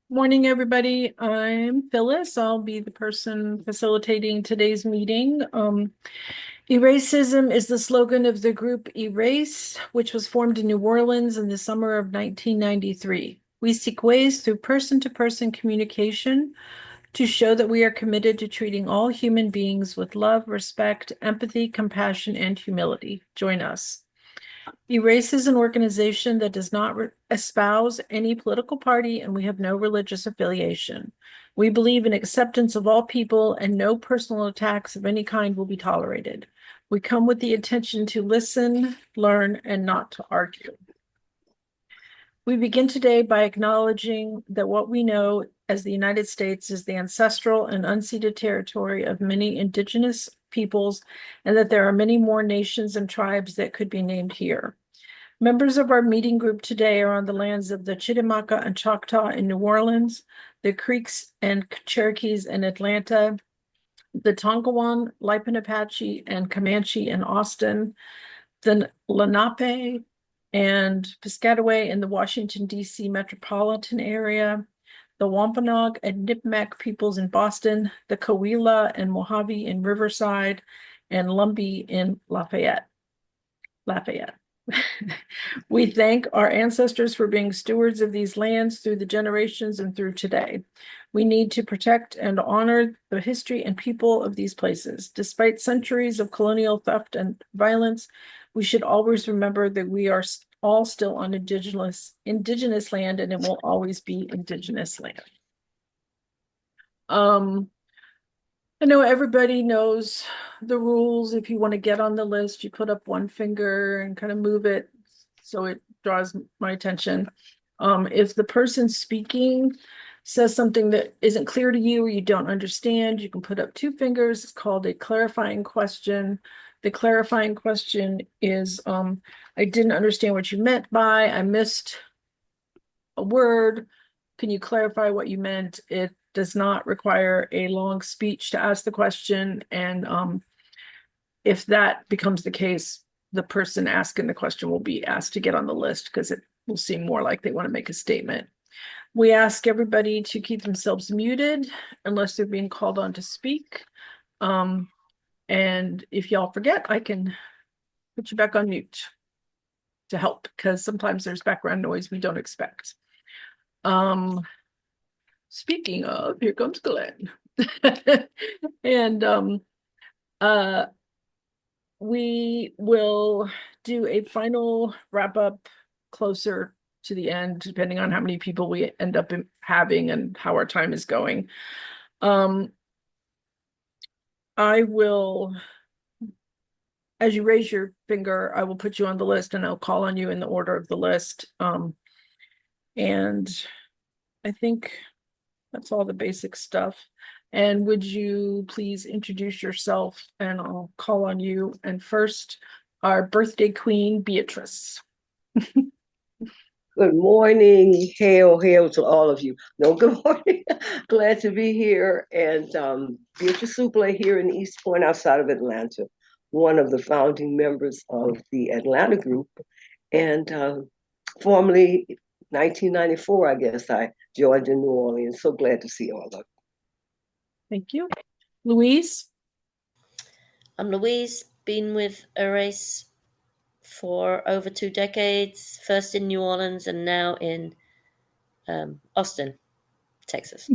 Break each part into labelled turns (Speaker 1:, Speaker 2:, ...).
Speaker 1: Morning, everybody. I'm Phyllis. I'll be the person facilitating today's meeting. Eracism is the slogan of the group Erace, which was formed in New Orleans in the summer of 1993. We seek ways through person-to-person communication to show that we are committed to treating all human beings with love, respect, empathy, compassion, and humility. Join us. Erace is an organization that does not espouse any political party, and we have no religious affiliation. We believe in acceptance of all people, and no personal attacks of any kind will be tolerated. We come with the intention to listen, learn, and not to argue. We begin today by acknowledging that what we know as the United States is the ancestral and unceded territory of many indigenous peoples, and that there are many more nations and tribes that could be named here. Members of our meeting group today are on the lands of the Chitimacha and Choctaw in New Orleans, the Creeks and Cherokees in Atlanta, the Tonkawan, Lipan Apache, and Comanche in Austin, the Lenape and Piscataway in the Washington, D.C. metropolitan area, the Wampanoag and Nipmuc peoples in Boston, the Coahuila and Mojave in Riverside, and Lumbee in Lafayette. We thank our ancestors for being stewards of these lands through the generations and through today. We need to protect and honor the history and people of these places. Despite centuries of colonial theft and violence, we should always remember that we are all still on indigenous land, and it will always be indigenous land. I know everybody knows the rules. If you want to get on the list, you put up one finger and kind of move it so it draws my attention. If the person speaking says something that isn't clear to you or you don't understand, you can put up two fingers. It's called a clarifying question. The clarifying question is, I didn't understand what you meant by, I missed a word. Can you clarify what you meant? It does not require a long speech to ask the question. And if that becomes the case, the person asking the question will be asked to get on the list because it will seem more like they want to make a statement. We ask everybody to keep themselves muted unless they're being called on to speak. And if y'all forget, I can put you back on mute to help because sometimes there's background noise we don't expect. Speaking of, here comes Glenn. And we will do a final wrap up closer to the end, depending on how many people we end up having and how our time is going. I will, as you raise your finger, I will put you on the list and I'll call on you in the order of the list. And I think that's all the basic stuff. And would you please introduce yourself and I'll call on you. And first, our birthday queen, Beatrice.
Speaker 2: Good morning. Hail, hail to all of you. No, good morning. Glad to be here. And Beatrice Suple here in East Point outside of Atlanta, one of the founding members of the Atlanta group. And formerly, 1994, I guess, I joined in New Orleans. So glad to see all of you.
Speaker 1: Thank you. Louise?
Speaker 3: I'm Louise, been with Erace for over 2 decades, first in New Orleans and now in Austin, Texas.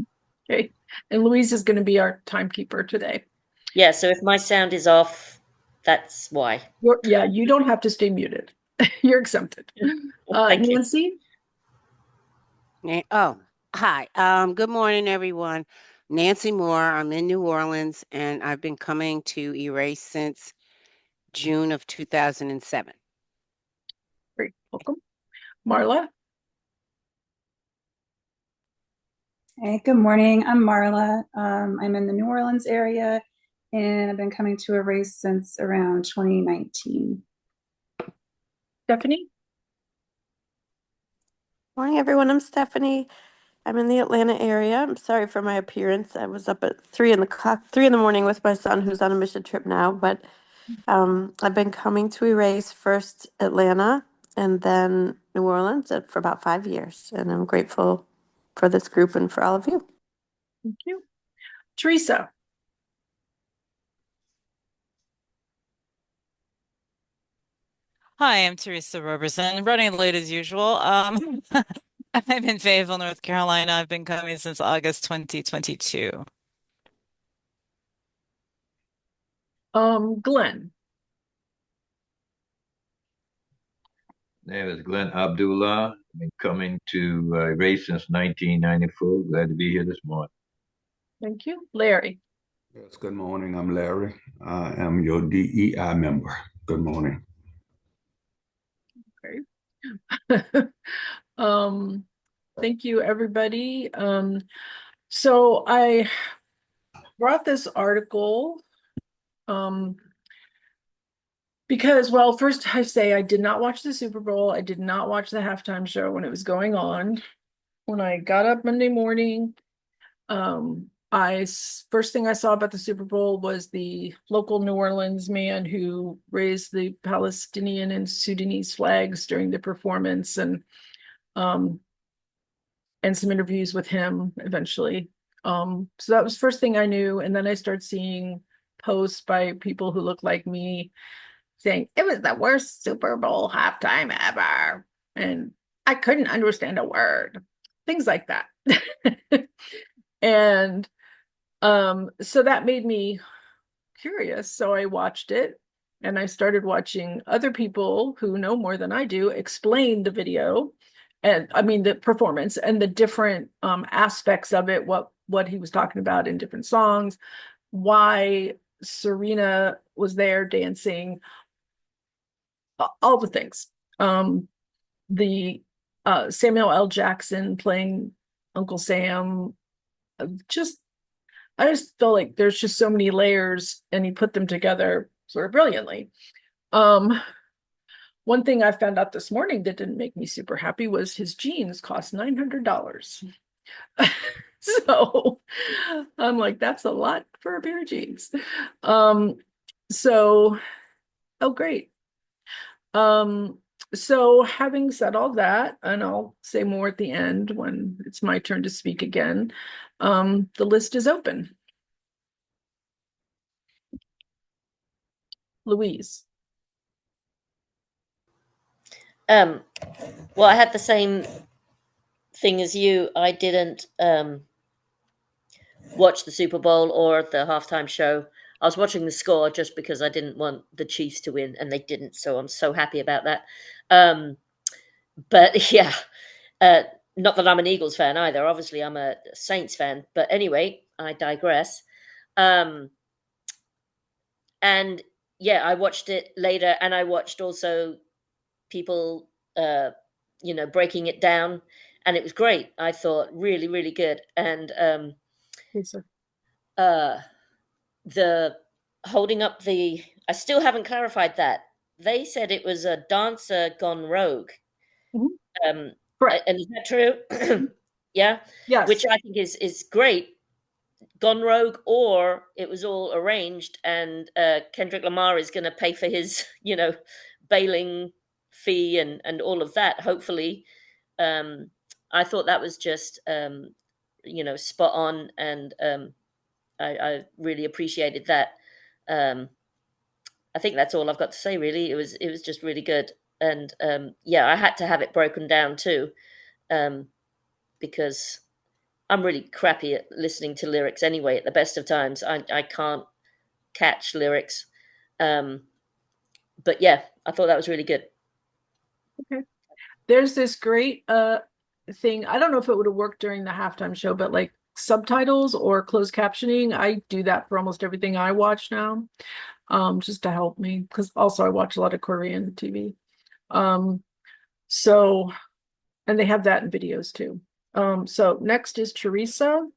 Speaker 1: Okay. And Louise is going to be our timekeeper today.
Speaker 3: Yeah, so if my sound is off, that's why.
Speaker 1: Yeah, you don't have to stay muted. You're exempted.
Speaker 3: Thank you.
Speaker 1: Nancy?
Speaker 4: Oh, hi. Good morning, everyone. Nancy Moore. I'm in New Orleans, and I've been coming to Erace since June of 2007.
Speaker 1: Great. Welcome. Marla?
Speaker 5: Hey, good morning. I'm Marla. I'm in the New Orleans area, and I've been coming to Erace since around 2019.
Speaker 1: Stephanie?
Speaker 6: Morning, everyone. I'm Stephanie. I'm in the Atlanta area. I'm sorry for my appearance. I was up at 3 in the morning with my son, who's on a mission trip now. But I've been coming to Erace first Atlanta, and then New Orleans for about 5 years. And I'm grateful for this group and for all of you.
Speaker 1: Thank you. Teresa.
Speaker 7: Hi, I'm Teresa Roberson, running late as usual. I'm in Fayetteville, North Carolina. I've been coming since August 2022.
Speaker 1: Glenn.
Speaker 8: Name is Glenn Abdullah. Been coming to race since 1994. Glad to be here this morning.
Speaker 1: Thank you. Larry.
Speaker 9: Yes, good morning. I'm Larry. I am your DEI member. Good morning.
Speaker 1: Okay. um, thank you, everybody. So I brought this article because, well, first I say I did not watch the Super Bowl. I did not watch the halftime show when it was going on. When I got up Monday morning, first thing I saw about the Super Bowl was the local New Orleans man who raised the Palestinian and Sudanese flags during the performance, um and some interviews with him eventually. So that was the first thing I knew, and then I started seeing posts by people who look like me saying it was the worst Super Bowl halftime ever, and I couldn't understand a word, things like that. And so that made me curious. So I watched it, and I started watching other people who know more than I do explain the video, and I mean the performance and the different aspects of it, what he was talking about in different songs, why Serena was there dancing, all the things. The Samuel L. Jackson playing Uncle Sam, just I just feel like there's just so many layers, and he put them together sort of brilliantly. Um, One thing I found out this morning that didn't make me super happy was his jeans cost $900. So I'm like, that's a lot for a pair of jeans. Um, so, oh, great. Um, so having said all that, and I'll say more at the end when it's my turn to speak again, the list is open. Louise.
Speaker 3: Well, I had the same thing as you. I didn't watch the Super Bowl or the halftime show. I was watching the score just because I didn't want the Chiefs to win, and they didn't. So I'm so happy about that. But yeah, uh, not that I'm an Eagles fan either. Obviously, I'm a Saints fan. But anyway, I digress. Um, and yeah, I watched it later, and I watched also people, breaking it down, and it was great. I thought really, really good. And
Speaker 1: Lisa.
Speaker 3: uh, the holding up I still haven't clarified that. They said it was a dancer gone rogue.
Speaker 1: Mhm.
Speaker 3: Um,
Speaker 1: Correct.
Speaker 3: and is that true? Yeah,
Speaker 1: Yes.
Speaker 3: which I think is great. Gone rogue, or it was all arranged, and Kendrick Lamar is going to pay for his, bailing fee and all of that. Hopefully, I thought that was just, spot on, and I really appreciated that. Um, I think that's all I've got to say. Really, it was just really good, and yeah, I had to have it broken down too, um, because I'm really crappy at listening to lyrics anyway. At the best of times, I can't catch lyrics, um, but yeah, I thought that was really good.
Speaker 1: Okay. There's this great thing. I don't know if it would have worked during the halftime show, but like subtitles or closed captioning, I do that for almost everything I watch now, just to help me, because also I watch a lot of Korean TV. Um, so and they have that in videos too. So next is Teresa,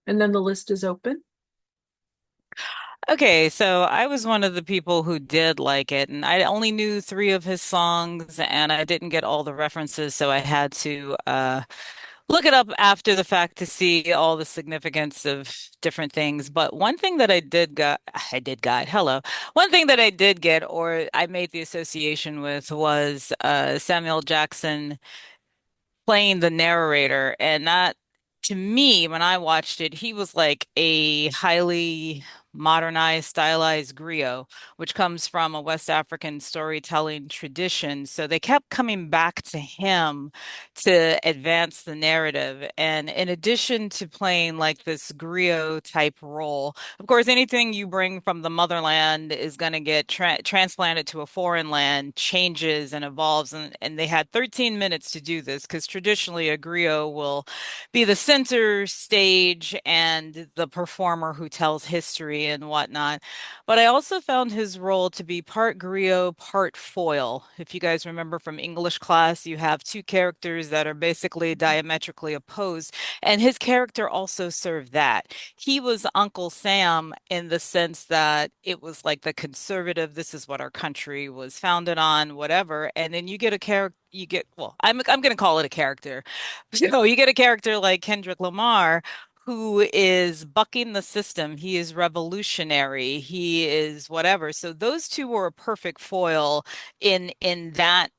Speaker 1: and then the list is open.
Speaker 7: Okay, so I was one of the people who did like it, and I only knew three of his songs, and I didn't get all the references, so I had to look it up after the fact to see all the significance of different things. But one thing that hello. One thing that I did get, or I made the association with, was Samuel Jackson playing the narrator. And that, to me, when I watched it, he was like a highly modernized, stylized griot, which comes from a West African storytelling tradition. So they kept coming back to him to advance the narrative. And in addition to playing like this griot type role, of course, anything you bring from the motherland is going to get transplanted to a foreign land, changes and evolves. And they had 13 minutes to do this because traditionally a griot will be the center stage and the performer who tells history and whatnot. But I also found his role to be part griot, part foil. If you guys remember from English class, you have two characters that are basically diametrically opposed, and his character also served that. He was Uncle Sam in the sense that it was like the conservative, this is what our country was founded on, whatever. And then you get a character, well, I'm going to call it a character. So you get a character like Kendrick Lamar, who is bucking the system. He is revolutionary. He is whatever. So those two were a perfect foil in that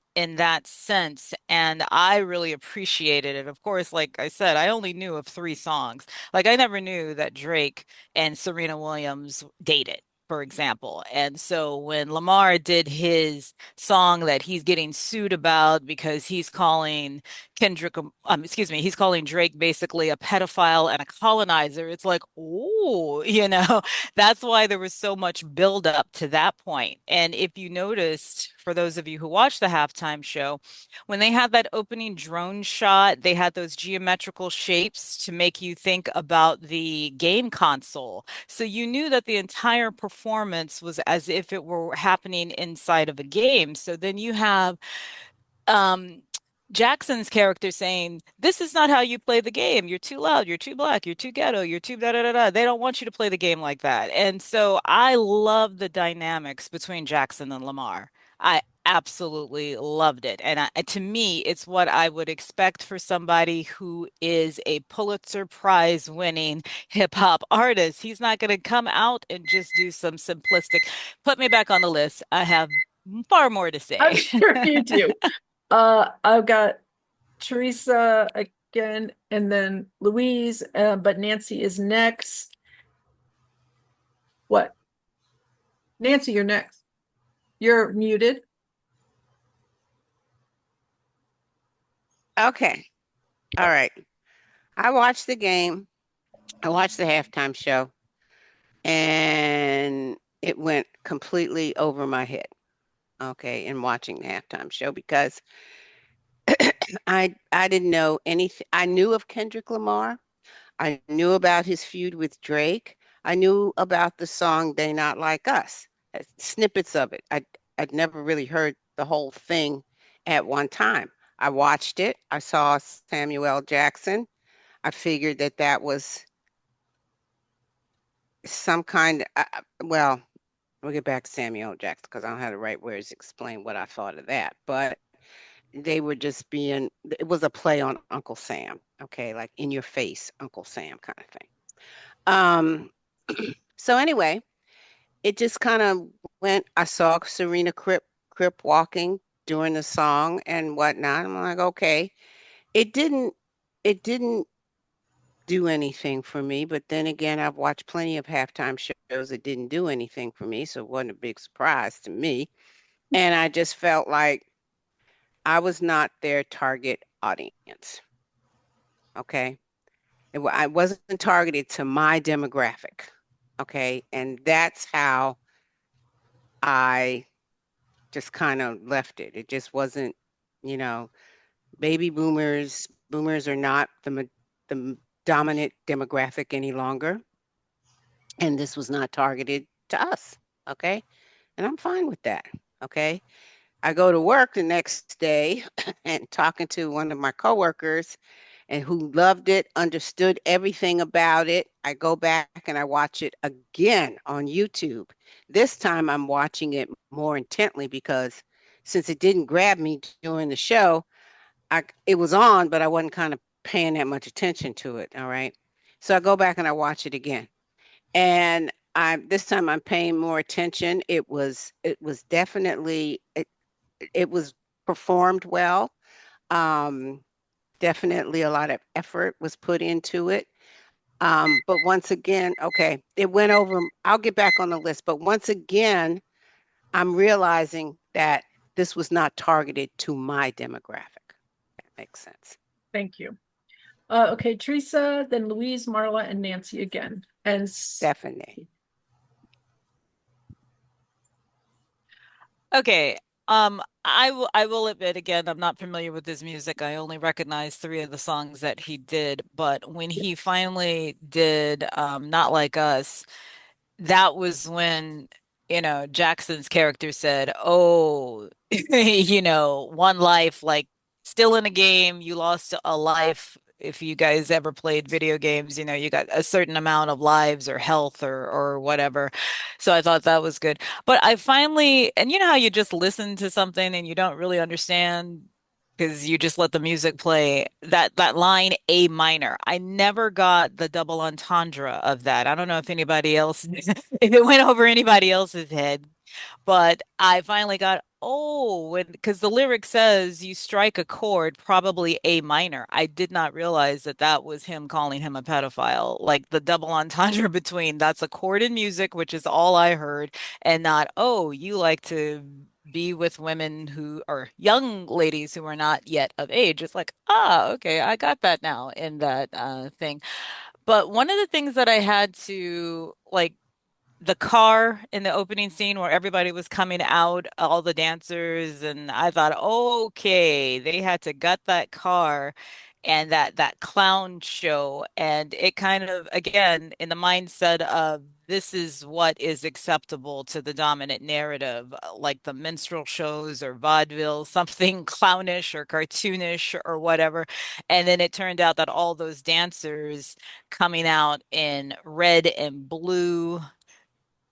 Speaker 7: sense, and I really appreciated it. Of course, like I said, I only knew of three songs. Like I never knew that Drake and Serena Williams dated, for example. And so when Lamar did his song that he's getting sued about because he's calling he's calling Drake basically a pedophile and a colonizer. It's like, oh, that's why there was so much build up to that point. And if you noticed, for those of you who watched the halftime show, when they had that opening drone shot, they had those geometrical shapes to make you think about the game console. So you knew that the entire performance was as if it were happening inside of a game. So then you have um Jackson's character saying, "This is not how you play the game. You're too loud, you're too black, you're too ghetto, you're too da da da da. They don't want you to play the game like that." And so I love the dynamics between Jackson and Lamar. I absolutely loved it. And to me, it's what I would expect for somebody who is a Pulitzer Prize winning hip hop artist. He's not going to come out and just do some simplistic, put me back on the list. I have far more to
Speaker 1: I'm
Speaker 7: say.
Speaker 1: sure you do. I've got Teresa again, and then Louise, but Nancy is next. What? Nancy, you're next. You're muted.
Speaker 4: Okay. All right. I watched the game. I watched the halftime show, and it went completely over my head. Okay, in watching the halftime show because I didn't know anything. I knew of Kendrick Lamar. I knew about his feud with Drake. I knew about the song "They Not Like Us," snippets of it. I'd never really heard the whole thing at one time. I watched it. I saw Samuel L. Jackson. I figured that that was some kind. Well, we'll get back to Samuel L. Jackson because I don't have the right words to explain what I thought of that. But they were just being. It was a play on Uncle Sam. Okay, like in your face, Uncle Sam kind of thing. Um, so anyway, it just kind of went. I saw Serena Crip walking during the song and whatnot. I'm like, okay, it didn't it didn't do anything for me. But then again, I've watched plenty of halftime shows that didn't do anything for me, so it wasn't a big surprise to me. And I just felt like I was not their target audience. Okay, I wasn't targeted to my demographic. Okay, and that's how I just kind of left it. It just wasn't, you know, baby boomers are not the dominant demographic any longer. And this was not targeted to us. Okay. And I'm fine with that. Okay. I go to work the next day and talking to one of my coworkers and who loved it, understood everything about it. I go back and I watch it again on YouTube. This time I'm watching it more intently because since it didn't grab me during the show, it was on, but I wasn't kind of paying that much attention to it. All right. So I go back and I watch it again. And this time I'm paying more attention. It was definitely it was performed well. Um, Definitely a lot of effort was put into it. But once again, okay, it went over. I'll get back on the list. But once again, I'm realizing that this was not targeted to my demographic. That makes sense.
Speaker 1: Thank you. Okay, Teresa, then Louise, Marla, and Nancy again. And
Speaker 4: Stephanie.
Speaker 7: Okay. I will admit again, I'm not familiar with his music. I only recognize three of the songs that he did, but when he finally did Not Like Us, that was when, Jackson's character said, "Oh, one life, like still in a game, you lost a life. If you guys ever played video games, you got a certain amount of lives or health or whatever." So I thought that was good. But I finally, and you know how you just listen to something and you don't really understand because you just let the music play. That line A minor. I never got the double entendre of that. I don't know if anybody else if it went over anybody else's head, but I finally got, oh, when because the lyric says you strike a chord, probably A minor. I did not realize that that was him calling him a pedophile. Like the double entendre between that's a chord in music, which is all I heard, and not, oh, you like to be with women who are young ladies who are not yet of age. It's like, ah, okay, I got that now in that thing. But one of the things that I had to like the car in the opening scene where everybody was coming out, all the dancers, and I thought, okay, they had to gut that car and that clown show, and it kind of again in the mindset of this is what is acceptable to the dominant narrative, like the minstrel shows or vaudeville, something clownish or cartoonish or whatever. And then it turned out that all those dancers coming out in red and blue,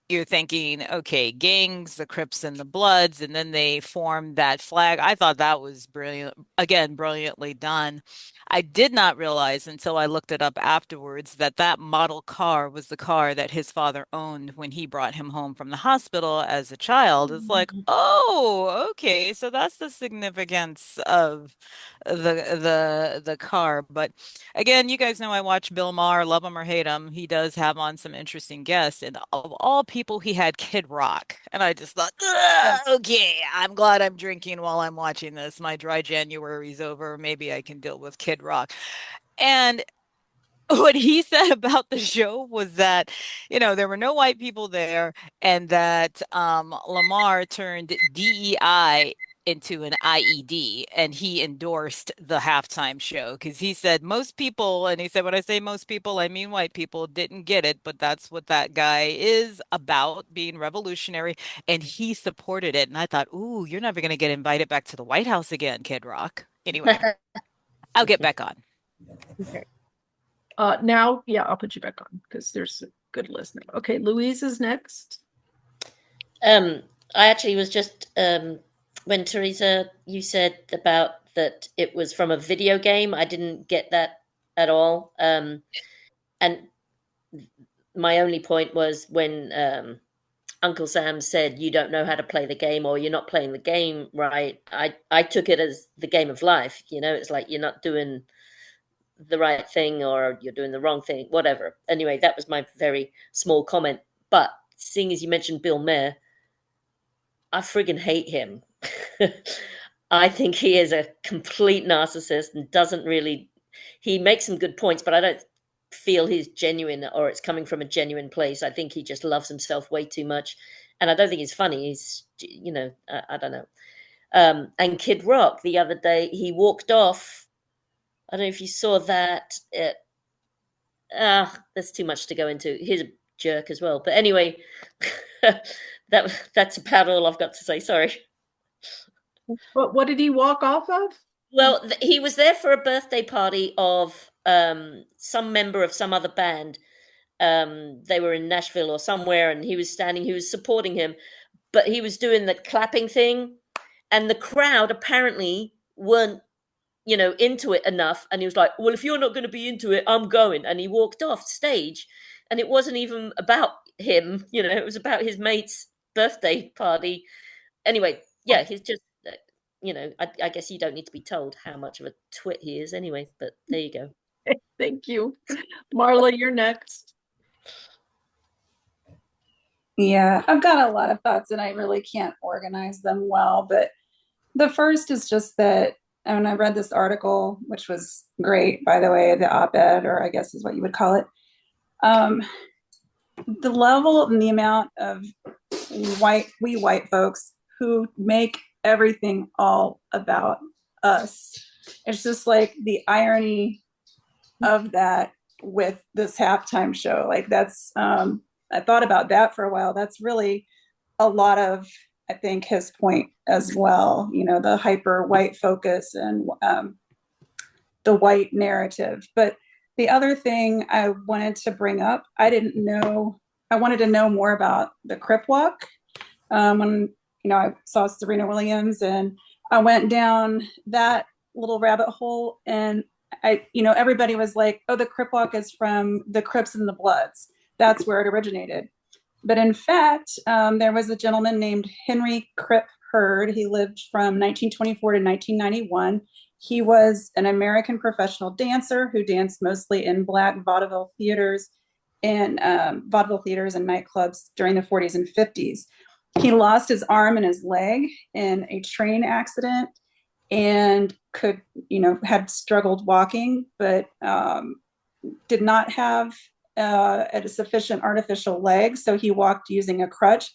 Speaker 7: you're thinking, okay, gangs, the Crips and the Bloods, and then they formed that flag. I thought that was brilliant, again, brilliantly done. I did not realize until I looked it up afterwards that that model car was the car that his father owned when he brought him home from the hospital as a child. It's like, oh, okay, so that's the significance of the car. But again, you guys know I watch Bill Maher, love him or hate him. He does have on some interesting guests. And of all people, he had Kid Rock. And I just thought, "Ugh, okay, I'm glad I'm drinking while I'm watching this. My dry January's over. Maybe I can deal with Kid Rock." And what he said about the show was that, there were no white people there and that Lamar turned DEI into an IED and he endorsed the halftime show because he said most people, and he said, when I say most people, I mean white people, didn't get it, but that's what that guy is about, being revolutionary, and he supported it. And I thought, ooh, you're never going to get invited back to the White House again, Kid Rock. Anyway, I'll get back on.
Speaker 1: Okay. Now, yeah, I'll put you back on because there's a good listening. Okay, Louise is next.
Speaker 3: I actually was just when Teresa, you said about that it was from a video game. I didn't get that at all. And my only point was when Uncle Sam said you don't know how to play the game or you're not playing the game right. I took it as the game of life. It's like you're not doing the right thing or you're doing the wrong thing, whatever. Anyway, that was my very small comment. But seeing as you mentioned Bill Maher, I friggin' hate him. I think he is a complete narcissist and doesn't really. He makes some good points, but I don't feel he's genuine or it's coming from a genuine place. I think he just loves himself way too much, and I don't think he's funny. I don't know. And Kid Rock the other day, he walked off. I don't know if you saw that. There's too much to go into. He's a jerk as well. But anyway, that's about all I've got to say. Sorry.
Speaker 1: But what did he walk off of?
Speaker 3: Well, he was there for a birthday party of some member of some other band. They were in Nashville or somewhere, and he was standing. He was supporting him, but he was doing the clapping thing, and the crowd apparently weren't into it enough. And he was like, well, if you're not going to be into it, I'm going. And he walked off stage. And it wasn't even about him, it was about his mate's birthday party. Anyway, yeah, he's just, I guess you don't need to be told how much of a twit he is anyway, but there you go.
Speaker 1: Thank you. Marla, you're next.
Speaker 5: Yeah, I've got a lot of thoughts and I really can't organize them well. But the first is just that when I read this article, which was great, by the way, the op-ed, or I guess is what you would call it, the level and the amount of white folks who make everything all about us. It's just like the irony of that with this halftime show. Like that's I thought about that for a while. That's really a lot of, I think, his point as well. The hyper white focus and the white narrative. But the other thing I wanted to bring up, I wanted to know more about the Crip Walk. When I saw Serena Williams, and I went down that little rabbit hole, and everybody was like, oh, the Crip Walk is from the Crips and the Bloods. That's where it originated. But in fact, there was a gentleman named Henry Crip Hurd. He lived from 1924 to 1991. He was an American professional dancer who danced mostly in black vaudeville theaters and nightclubs during the 40s and 50s. He lost his arm and his leg in a train accident and had struggled walking, but did not have a sufficient artificial leg. So he walked using a crutch,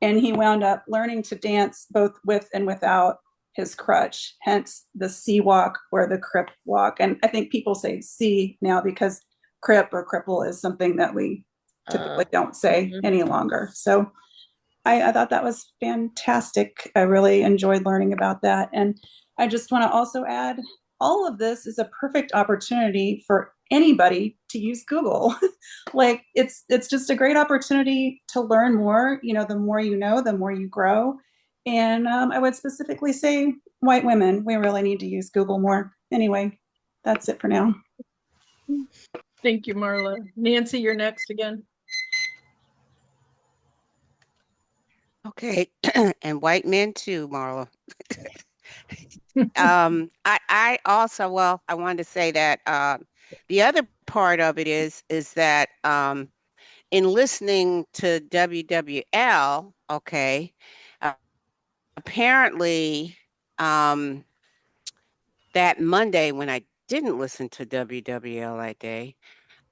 Speaker 5: and he wound up learning to dance both with and without his crutch, hence the C walk or the Crip walk. And I think people say C now because crip or cripple is something that we typically don't say any longer. So I thought that was fantastic. I really enjoyed learning about that. And I just want to also add, all of this is a perfect opportunity for anybody to use Google. Like it's just a great opportunity to learn more. The more you know, the more you grow. And I would specifically say white women, we really need to use Google more. Anyway, that's it for now.
Speaker 1: Thank you, Marla. Nancy, you're next again.
Speaker 4: Okay, and white men too, Marla. I also, well, I wanted to say that the other part of it is that in listening to WWL, okay, apparently that Monday when I didn't listen to WWL that day,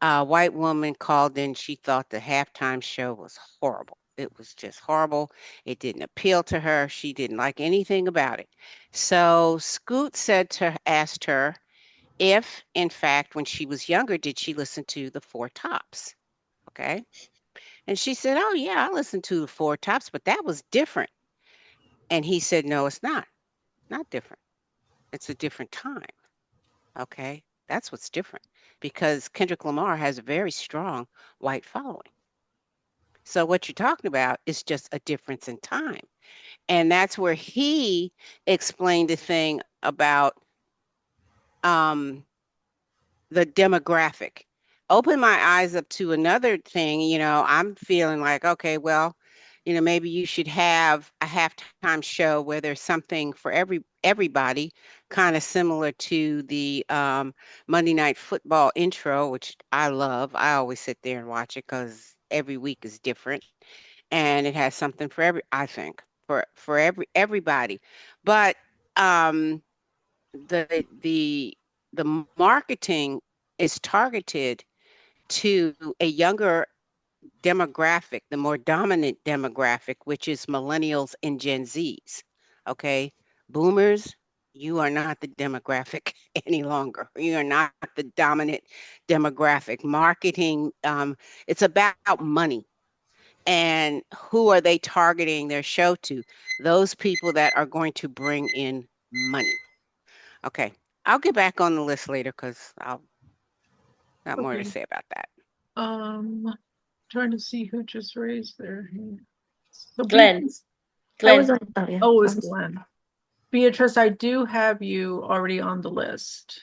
Speaker 4: a white woman called in. She thought the halftime show was horrible. It was just horrible. It didn't appeal to her. She didn't like anything about it. So Scoot asked her if, in fact, when she was younger, did she listen to the Four Tops? Okay. And she said, oh, yeah, I listened to the Four Tops, but that was different. And he said, no, it's not. Not different. It's a different time. Okay. That's what's different because Kendrick Lamar has a very strong white following. So what you're talking about is just a difference in time. And that's where he explained the thing about the demographic. Open my eyes up to another thing, I'm feeling like, okay, well, maybe you should have a halftime show where there's something for everybody, kind of similar to the Monday Night Football intro, which I love. I always sit there and watch it because every week is different, and it has something for I think for everybody. But the marketing is targeted to a younger demographic, the more dominant demographic, which is millennials and Gen Zs. Okay. Boomers, you are not the demographic any longer. You are not the dominant demographic. Marketing, it's about money. And who are they targeting their show to? Those people that are going to bring in money. Okay. I'll get back on the list later because I'll got more to say about that.
Speaker 1: Trying to see who just raised their hand. So
Speaker 3: Glenn.
Speaker 1: it was Glenn. Beatrice, I do have you already on the list.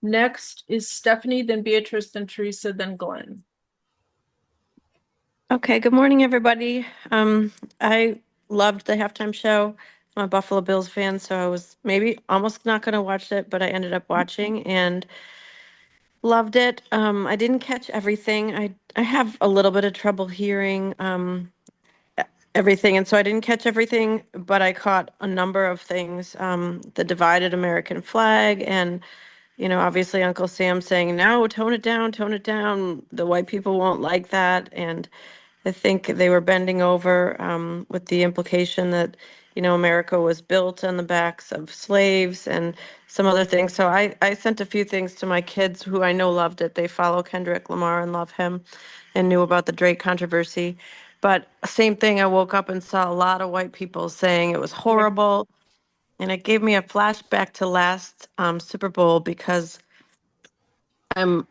Speaker 1: Next is Stephanie, then Beatrice, then Teresa, then Glenn.
Speaker 6: Okay, good morning, everybody. I loved the halftime show. I'm a Buffalo Bills fan, so I was maybe almost not going to watch it, but I ended up watching and loved it. I didn't catch everything. I have a little bit of trouble hearing everything, and so I didn't catch everything, but I caught a number of things. The divided American flag, and obviously Uncle Sam saying, "No, tone it down, tone it down. The white people won't like that," and I think they were bending over with the implication that, America was built on the backs of slaves and some other things. So I sent a few things to my kids who I know loved it. They follow Kendrick Lamar and love him and knew about the Drake controversy. But same thing, I woke up and saw a lot of white people saying it was horrible. And it gave me a flashback to last Super Bowl because I'm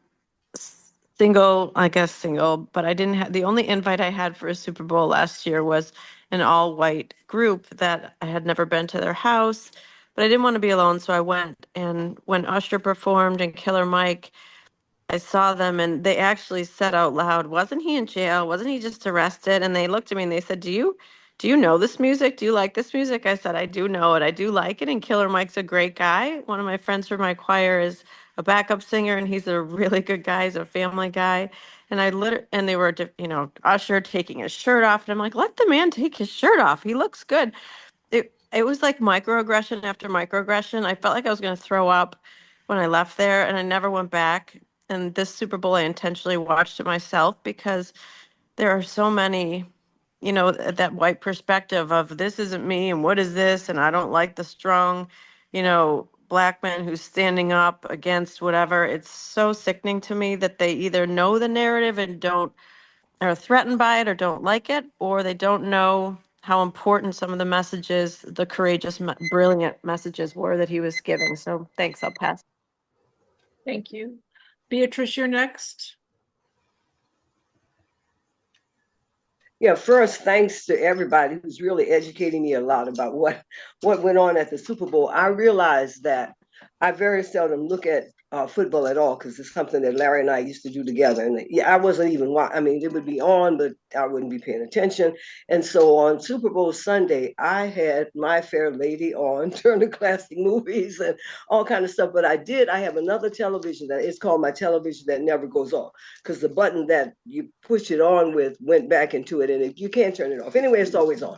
Speaker 6: single, I guess single, but I didn't have the only invite I had for a Super Bowl last year was an all white group that I had never been to their house, but I didn't want to be alone. So I went. And when Usher performed and Killer Mike, I saw them and they actually said out loud, "Wasn't he in jail? Wasn't he just arrested?" And they looked at me and they said, "Do you know this music? Do you like this music?" I said, "I do know it. I do like it." And Killer Mike's a great guy. One of my friends from my choir is a backup singer and he's a really good guy. He's a family guy. And they were, Usher taking his shirt off. And I'm like, let the man take his shirt off. He looks good. It was like microaggression after microaggression. I felt like I was going to throw up when I left there and I never went back. And this Super Bowl, I intentionally watched it myself because there are so many, that white perspective of this isn't me and what is this? And I don't like the strong, black man who's standing up against whatever. It's so sickening to me that they either know the narrative and don't are threatened by it or don't like it, or they don't know how important some of the messages, the courageous, brilliant messages were that he was giving. So thanks, I'll pass.
Speaker 1: Thank you. Beatrice, you're next.
Speaker 2: Yeah, first, thanks to everybody who's really educating me a lot about what went on at the Super Bowl. I realized that I very seldom look at football at all because it's something that Larry and I used to do together. And yeah, I wasn't even I mean, it would be on, but I wouldn't be paying attention. And so on Super Bowl Sunday, I had My Fair Lady on, Turner Classic Movies, and all kind of stuff. But I have another television that it's called my television that never goes off because the button that you push it on with went back into it, and you can't turn it off. Anyway, it's always on.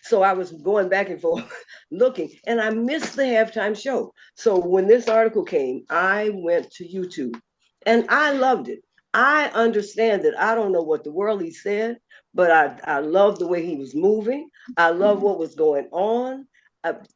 Speaker 2: So I was going back and forth looking, and I missed the halftime show. So when this article came, I went to YouTube and I loved it. I understand that I don't know what the world he said, but I love the way he was moving. I love what was going on.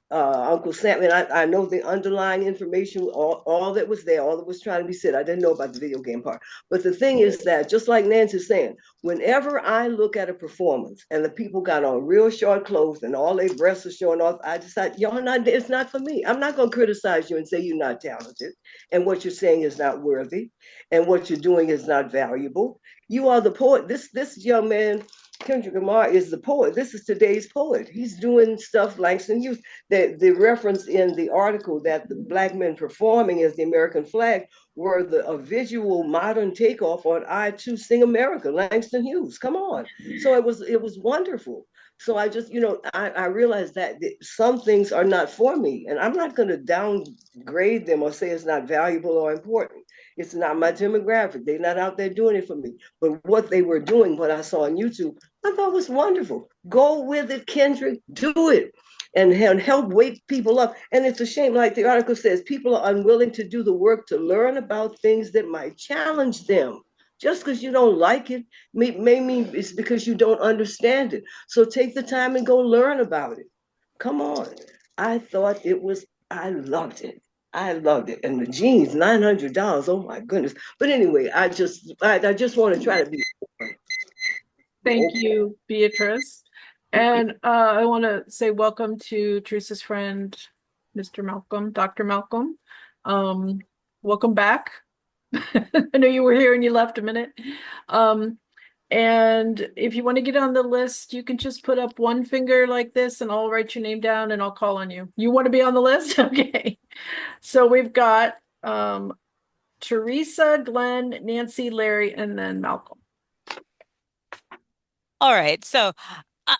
Speaker 2: Uncle Sam, and I know the underlying information, all that was there, all that was trying to be said. I didn't know about the video game part. But the thing is that, just like Nancy's saying, whenever I look at a performance and the people got on real short clothes and all their breasts are showing off, I decide, y'all not, it's not for me. I'm not going to criticize you and say you're not talented and what you're saying is not worthy and what you're doing is not valuable. You are the poet. This young man, Kendrick Lamar, is the poet. This is today's poet. He's doing stuff Langston Hughes. The reference in the article that the black men performing as the American flag were a visual modern takeoff on I Too Sing America, Langston Hughes. Come on. So it was wonderful. So I just, I realized that some things are not for me, and I'm not going to downgrade them or say it's not valuable or important. It's not my demographic. They're not out there doing it for me. But what they were doing, what I saw on YouTube, I thought was wonderful. Go with it, Kendrick. Do it. And help wake people up. And it's a shame, like the article says, people are unwilling to do the work to learn about things that might challenge them. Just because you don't like it may mean it's because you don't understand it. So take the time and go learn about it. Come on. I loved it. I loved it. And the jeans, $900. Oh my goodness. But anyway, I just want to try to be.
Speaker 1: Thank you, Beatrice. And I want to say welcome to Teresa's friend, Mr. Malcolm, Dr. Malcolm. Welcome back. I know you were here and you left a minute. And if you want to get on the list, you can just put up one finger like this and I'll write your name down and I'll call on you. You want to be on the list? Okay. So we've got Teresa, Glenn, Nancy, Larry, and then Malcolm.
Speaker 7: All right. So, uh,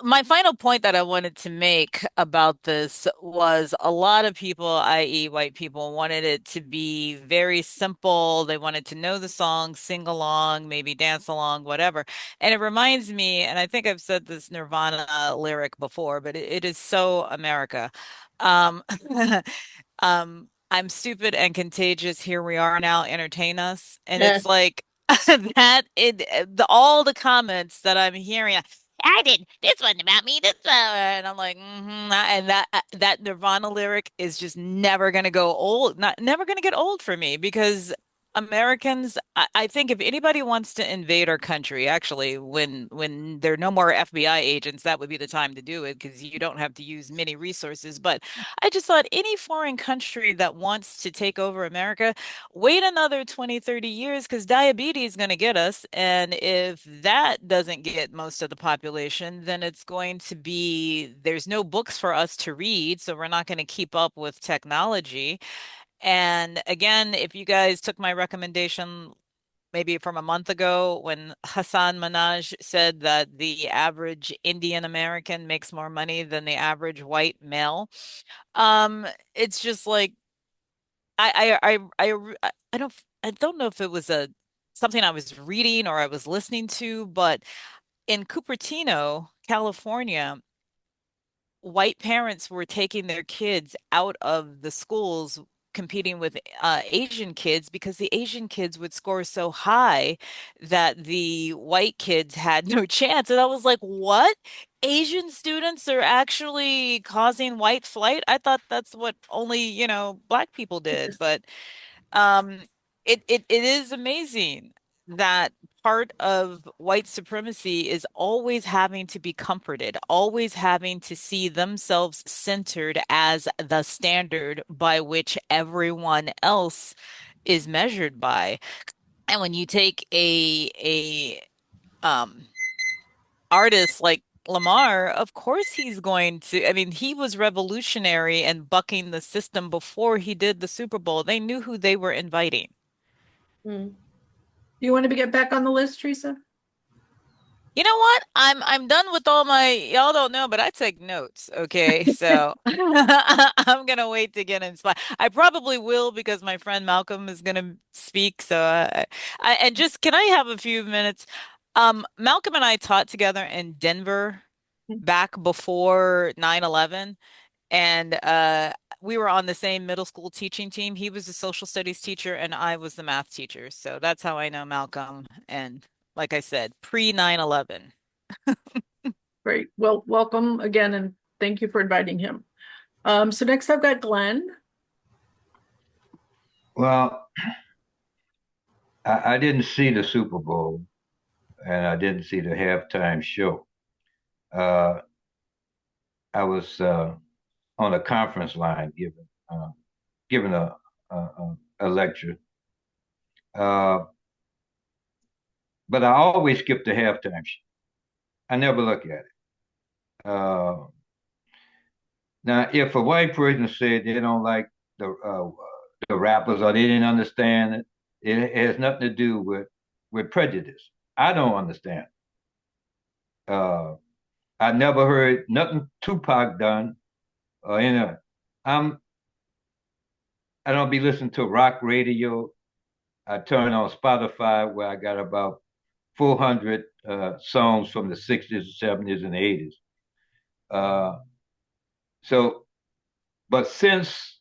Speaker 7: my final point that I wanted to make about this was a lot of people, i.e., white people, wanted it to be very simple. They wanted to know the song, sing along, maybe dance along, whatever. And it reminds me, and I think I've said this Nirvana lyric before, but it is so America. Um, I'm stupid and contagious. Here we are now. Entertain us. And it's like that all the comments that I'm hearing, I did this one about me, this one, and I'm like, and that Nirvana lyric is just never gonna go old, not never gonna get old for me because Americans, I think if anybody wants to invade our country, actually, when there are no more FBI agents, that would be the time to do it because you don't have to use many resources. But I just thought any foreign country that wants to take over America, wait another 20, 30 years because diabetes is going to get us. And if that doesn't get most of the population, then it's going to be there's no books for us to read, so we're not going to keep up with technology. And again, if you guys took my recommendation maybe from a month ago when Hassan Minaj said that the average Indian American makes more money than the average white male, it's just like I don't know if it was a something I was reading or I was listening to, but in Cupertino, California, white parents were taking their kids out of the schools competing with Asian kids because the Asian kids would score so high that the white kids had no chance. And I was like, what? Asian students are actually causing white flight? I thought that's what only, black people did. But um, it is amazing that part of white supremacy is always having to be comforted, always having to see themselves centered as the standard by which everyone else is measured by. And when you take a artist like Lamar, of course he's going to, I mean, he was revolutionary and bucking the system before he did the Super Bowl. They knew who they were inviting.
Speaker 3: Mm.
Speaker 1: Do you want to get back on the list, Teresa?
Speaker 7: You know what? I'm done with all my y'all don't know, but I take notes. Okay, so I'm gonna wait to get inspired. I probably will because my friend Malcolm is gonna speak. So and just can I have a few minutes? Malcolm and I taught together in Denver back before 9/11, and we were on the same middle school teaching team. He was a social studies teacher, and I was the math teacher. So that's how I know Malcolm. And like I said, pre 9/11.
Speaker 1: Great. Well, welcome again, and thank you for inviting him. So next I've got Glenn.
Speaker 8: Well, I didn't see the Super Bowl and I didn't see the halftime show. Uh, I was on a conference line giving a lecture, uh, but I always skip the halftime show. I never look at it. Uh, Now, if a white person said they don't like the rappers or they didn't understand it, it has nothing to do with prejudice. I don't understand. Uh, I never heard nothing Tupac done or I'm I don't be listening to rock radio. I turn on Spotify where I got about 400 songs from the 60s, 70s, and 80s. Uh, so, but since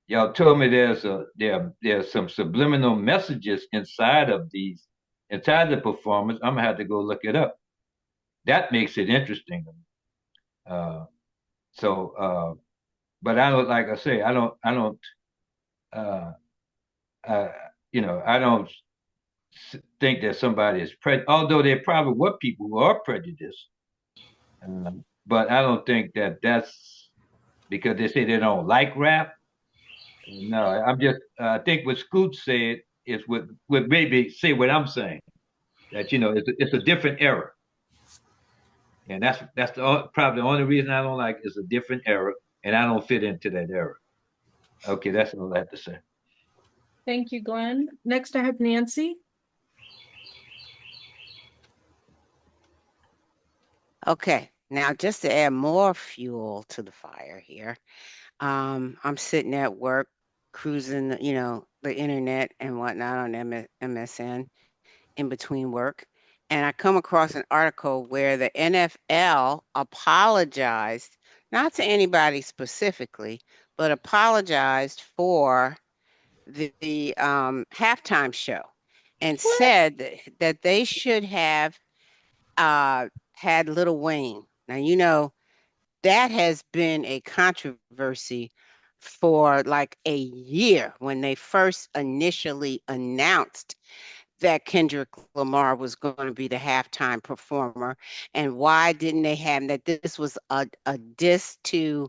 Speaker 8: y'all told me there's some subliminal messages inside the performance. I'm gonna have to go look it up. That makes it interesting. Uh, but I don't like I say uh, uh, I don't think that somebody is although there probably were people who are prejudiced, but I don't think that that's because they say they don't like rap. No, I'm just I think what Scoot said is what maybe say what I'm saying. that it's a different era, and probably the only reason I don't like is a different era, and I don't fit into that era. Okay, that's all I have to say.
Speaker 1: Thank you, Glenn. Next, I have Nancy.
Speaker 4: Okay, now just to add more fuel to the fire here, I'm sitting at work, cruising, the internet and whatnot on MSN in between work, and I come across an article where the NFL apologized, not to anybody specifically, but apologized for the halftime show, and
Speaker 1: What?
Speaker 4: said that they should have had Lil Wayne. Now, that has been a controversy for like a year when they first initially announced that Kendrick Lamar was going to be the halftime performer. And why didn't they have that? This was a diss to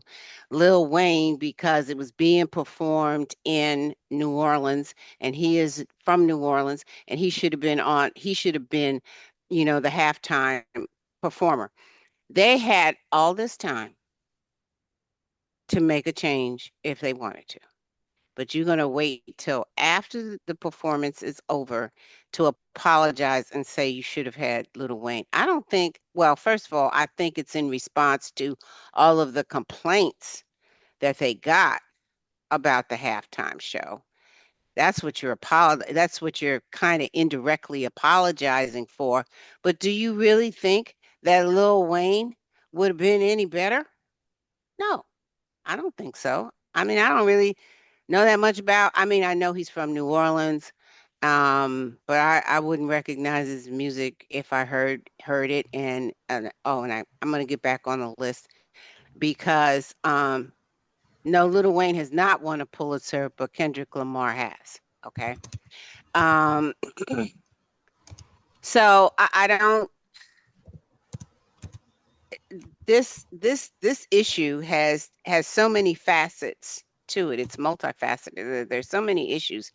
Speaker 4: Lil Wayne because it was being performed in New Orleans, and he is from New Orleans, and he should have been, the halftime performer. They had all this time to make a change if they wanted to. But you're going to wait till after the performance is over to apologize and say you should have had Lil Wayne. I don't think, well, first of all, I think it's in response to all of the complaints that they got about the halftime show. That's what you're kind of indirectly apologizing for. But do you really think that Lil Wayne would have been any better? No, I don't think so. I mean, I don't really know that much about. I mean, I know he's from New Orleans, but I wouldn't recognize his music if I heard it. I'm gonna get back on the list because no, Lil Wayne has not won a Pulitzer, but Kendrick Lamar has. Okay, um, so I don't. This issue has so many facets to it. It's multifaceted. There's so many issues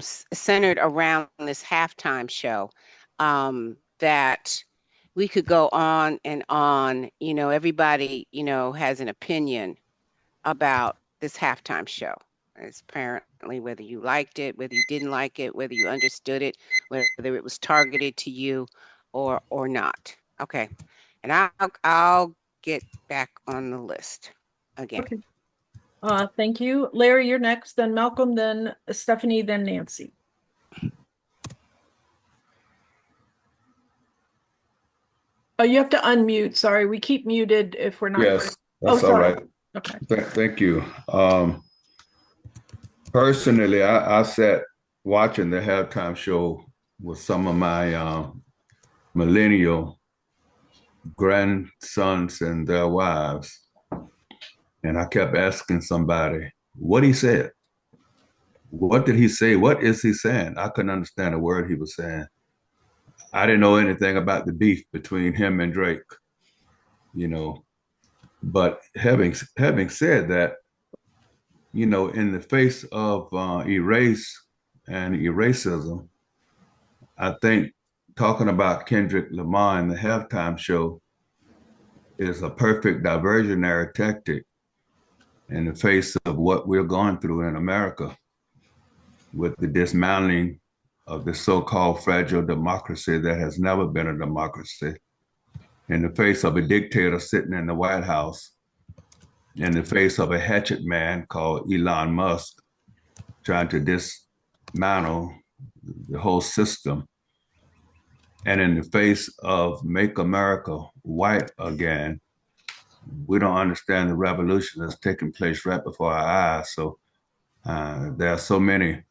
Speaker 4: centered around this halftime show that we could go on and on. Everybody, has an opinion about this halftime show. It's apparently whether you liked it, whether you didn't like it, whether you understood it, whether it was targeted to you or not. Okay. And I'll get back on the list again.
Speaker 1: Okay. Thank you. Larry, you're next, then Malcolm, then Stephanie, then Nancy. Oh, you have to unmute. Sorry, we keep muted if we're not.
Speaker 9: Yes, that's all
Speaker 1: sorry.
Speaker 9: right.
Speaker 1: Okay.
Speaker 9: Thank you. Personally, I sat watching the halftime show with some of my millennial grandsons and their wives, and I kept asking somebody what he said. What did he say? What is he saying? I couldn't understand a word he was saying. I didn't know anything about the beef between him and Drake, you know. But having said that, in the face of erase and eracism, I think talking about Kendrick Lamar in the halftime show is a perfect diversionary tactic in the face of what we're going through in America with the dismantling of the so-called fragile democracy that has never been a democracy, in the face of a dictator sitting in the White House, in the face of a hatchet man called Elon Musk trying to dismantle the whole system, and in the face of Make America White Again. We don't understand the revolution that's taking place right before our eyes. So there are so many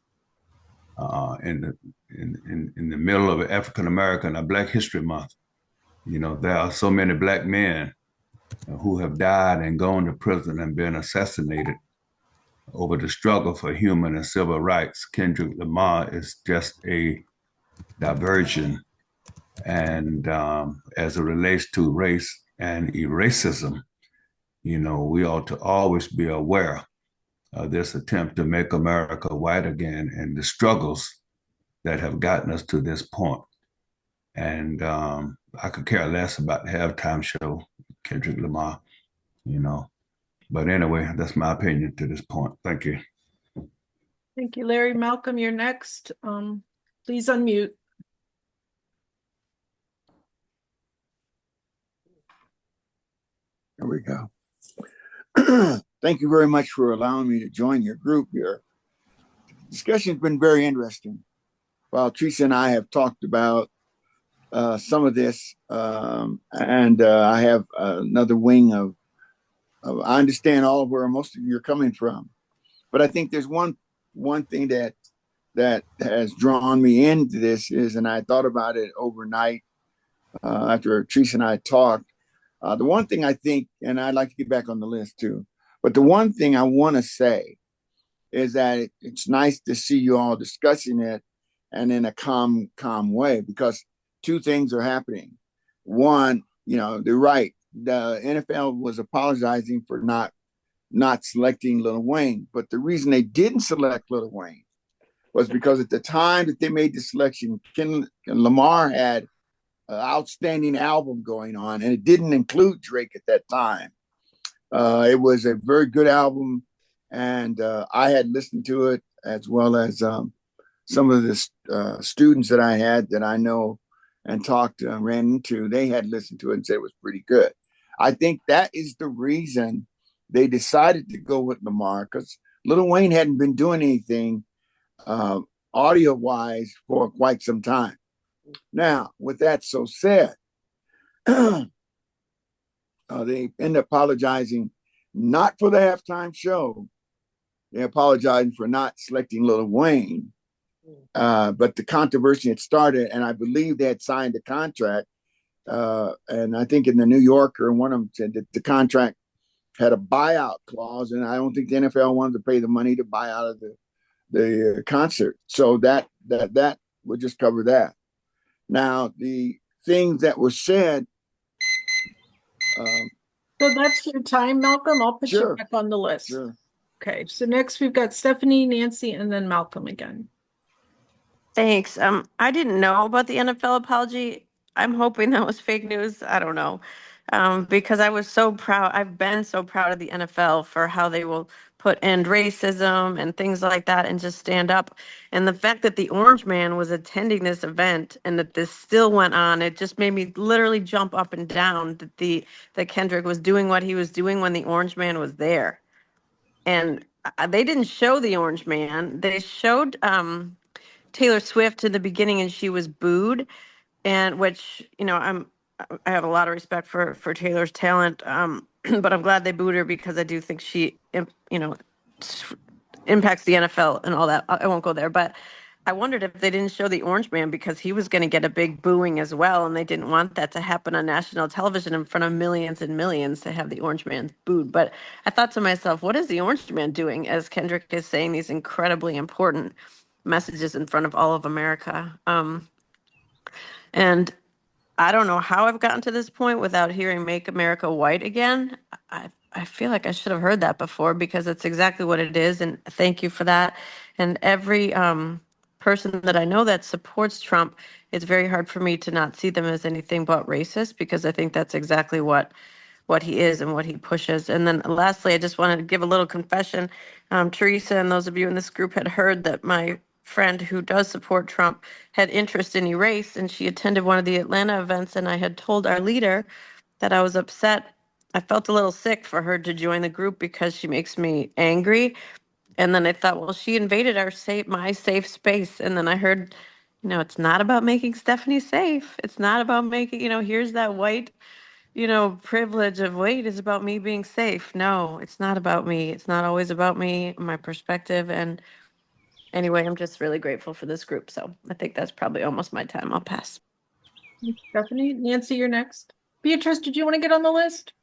Speaker 9: in the middle of African American or Black History Month. There are so many Black men who have died and gone to prison and been assassinated over the struggle for human and civil rights. Kendrick Lamar is just a diversion. And as it relates to race and racism, we ought to always be aware of this attempt to make America white again and the struggles that have gotten us to this point. And I could care less about the halftime show, Kendrick Lamar, you know. But anyway, that's my opinion to this point. Thank you.
Speaker 1: Thank you, Larry. Malcolm, you're next. Please unmute.
Speaker 10: There we go. Thank you very much for allowing me to join your group here. The discussion's been very interesting. While Teresa and I have talked about some of this, and I have another wing of I understand all of where most of you are coming from, but I think there's one thing that has drawn me into this is, and I thought about it overnight after Teresa and I talked. The one thing I think, and I'd like to get back on the list too, but the one thing I want to say is that it's nice to see you all discussing it and in a calm way, because two things are happening. One, they're right. The NFL was apologizing for not selecting Lil Wayne, but the reason they didn't select Lil Wayne was because at the time that they made the selection, Lamar had an outstanding album going on, and it didn't include Drake at that time. It was a very good album, and I had listened to it, as well as some of the students that I had that I know and ran into. They had listened to it and said it was pretty good. I think that is the reason they decided to go with Lamar, because Lil Wayne hadn't been doing anything audio-wise for quite some time. Now, with that so said, they end up apologizing not for the halftime show. They apologizing for not selecting Lil Wayne, but the controversy had started, and I believe they had signed a contract. And I think in the New Yorker, one of them said that the contract had a buyout clause, and I don't think the NFL wanted to pay the money to buy out of the concert. So that would just cover that. Now, the things that were said.
Speaker 1: So that's your time, Malcolm. I'll put you back on the list.
Speaker 10: Sure.
Speaker 1: Okay, so next we've got Stephanie, Nancy, and then Malcolm again.
Speaker 6: Thanks. I didn't know about the NFL apology. I'm hoping that was fake news. I don't know. Because I was so proud. I've been so proud of the NFL for how they will put end racism and things like that and just stand up. And the fact that the Orange Man was attending this event and that this still went on, it just made me literally jump up and down that Kendrick was doing what he was doing when the Orange Man was there. And they didn't show the Orange Man. They showed Taylor Swift in the beginning, and she was booed, and which I have a lot of respect for Taylor's talent, but I'm glad they booed her because I do think she impacts the NFL and all that. I won't go there, but I wondered if they didn't show the Orange Man because he was going to get a big booing as well, and they didn't want that to happen on national television in front of millions and millions to have the Orange Man booed. But I thought to myself, what is the Orange Man doing as Kendrick is saying these incredibly important messages in front of all of America? And I don't know how I've gotten to this point without hearing "Make America White Again." I feel like I should have heard that before because it's exactly what it is. And thank you for that. And every person that I know that supports Trump, it's very hard for me to not see them as anything but racist, because I think that's exactly what he is and what he pushes. And then lastly, I just wanted to give a little confession. Teresa and those of you in this group had heard that my friend who does support Trump had interest in Erace, and she attended one of the Atlanta events, and I had told our leader that I was upset. I felt a little sick for her to join the group because she makes me angry. And then I thought, well, she invaded my safe space. And then I heard, it's not about making Stephanie safe. It's not about making, here's that white, privilege of wait is about me being safe. No, it's not about me. It's not always about me, my perspective. And anyway, I'm just really grateful for this group. So I think that's probably almost my time. I'll pass.
Speaker 1: Stephanie, Nancy, you're next. Beatrice, did you want to get on the list?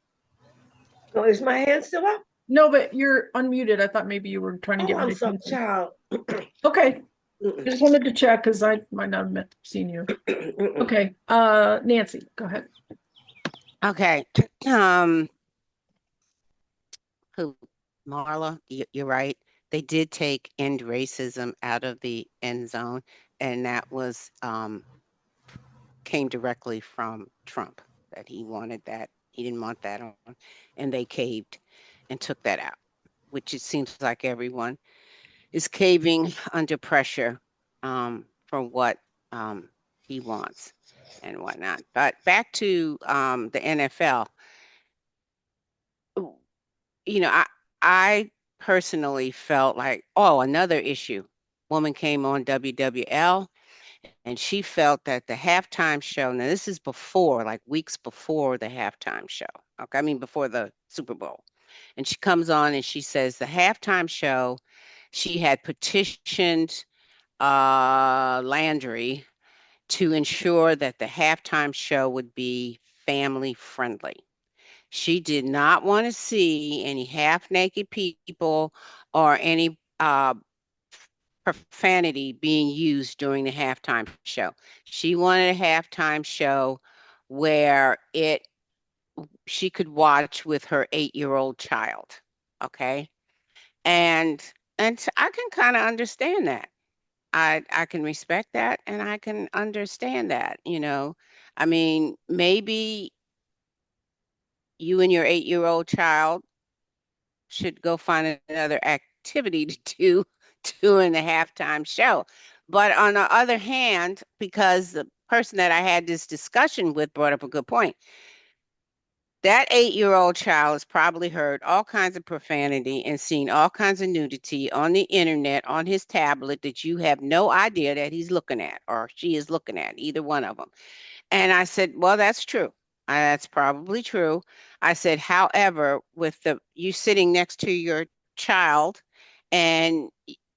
Speaker 2: Oh, is my hand still up?
Speaker 1: No, but you're unmuted. I thought maybe you were trying to get
Speaker 2: I'm so child.
Speaker 1: Okay. Just wanted to check because I might not have seen you. Okay. Nancy, go ahead.
Speaker 4: Okay. Who? Marla, you're right. they did take end racism out of the end zone, and that was came directly from Trump, that he wanted that. He didn't want that on, and they caved and took that out, which it seems like everyone is caving under pressure for what he wants and whatnot. But back to the NFL, I personally felt like, oh, another issue. Woman came on WWL and she felt that the halftime show, now this is before, like weeks before the halftime show. Okay, I mean before the Super Bowl. And she comes on and she says the halftime show, she had petitioned Landry to ensure that the halftime show would be family friendly. She did not want to see any half naked people or any profanity being used during the halftime show. She wanted a halftime show where she could watch with her 8-year-old child. Okay. And I can kind of understand that. I can respect that and I can understand that. I mean, maybe you and your 8-year-old child should go find another activity to do during the halftime show. But on the other hand, because the person that I had this discussion with brought up a good point, that 8-year-old child has probably heard all kinds of profanity and seen all kinds of nudity on the internet on his tablet that you have no idea that he's looking at or she is looking at, either one of them. And I said, well, that's true. That's probably true. I said, however, with you sitting next to your child and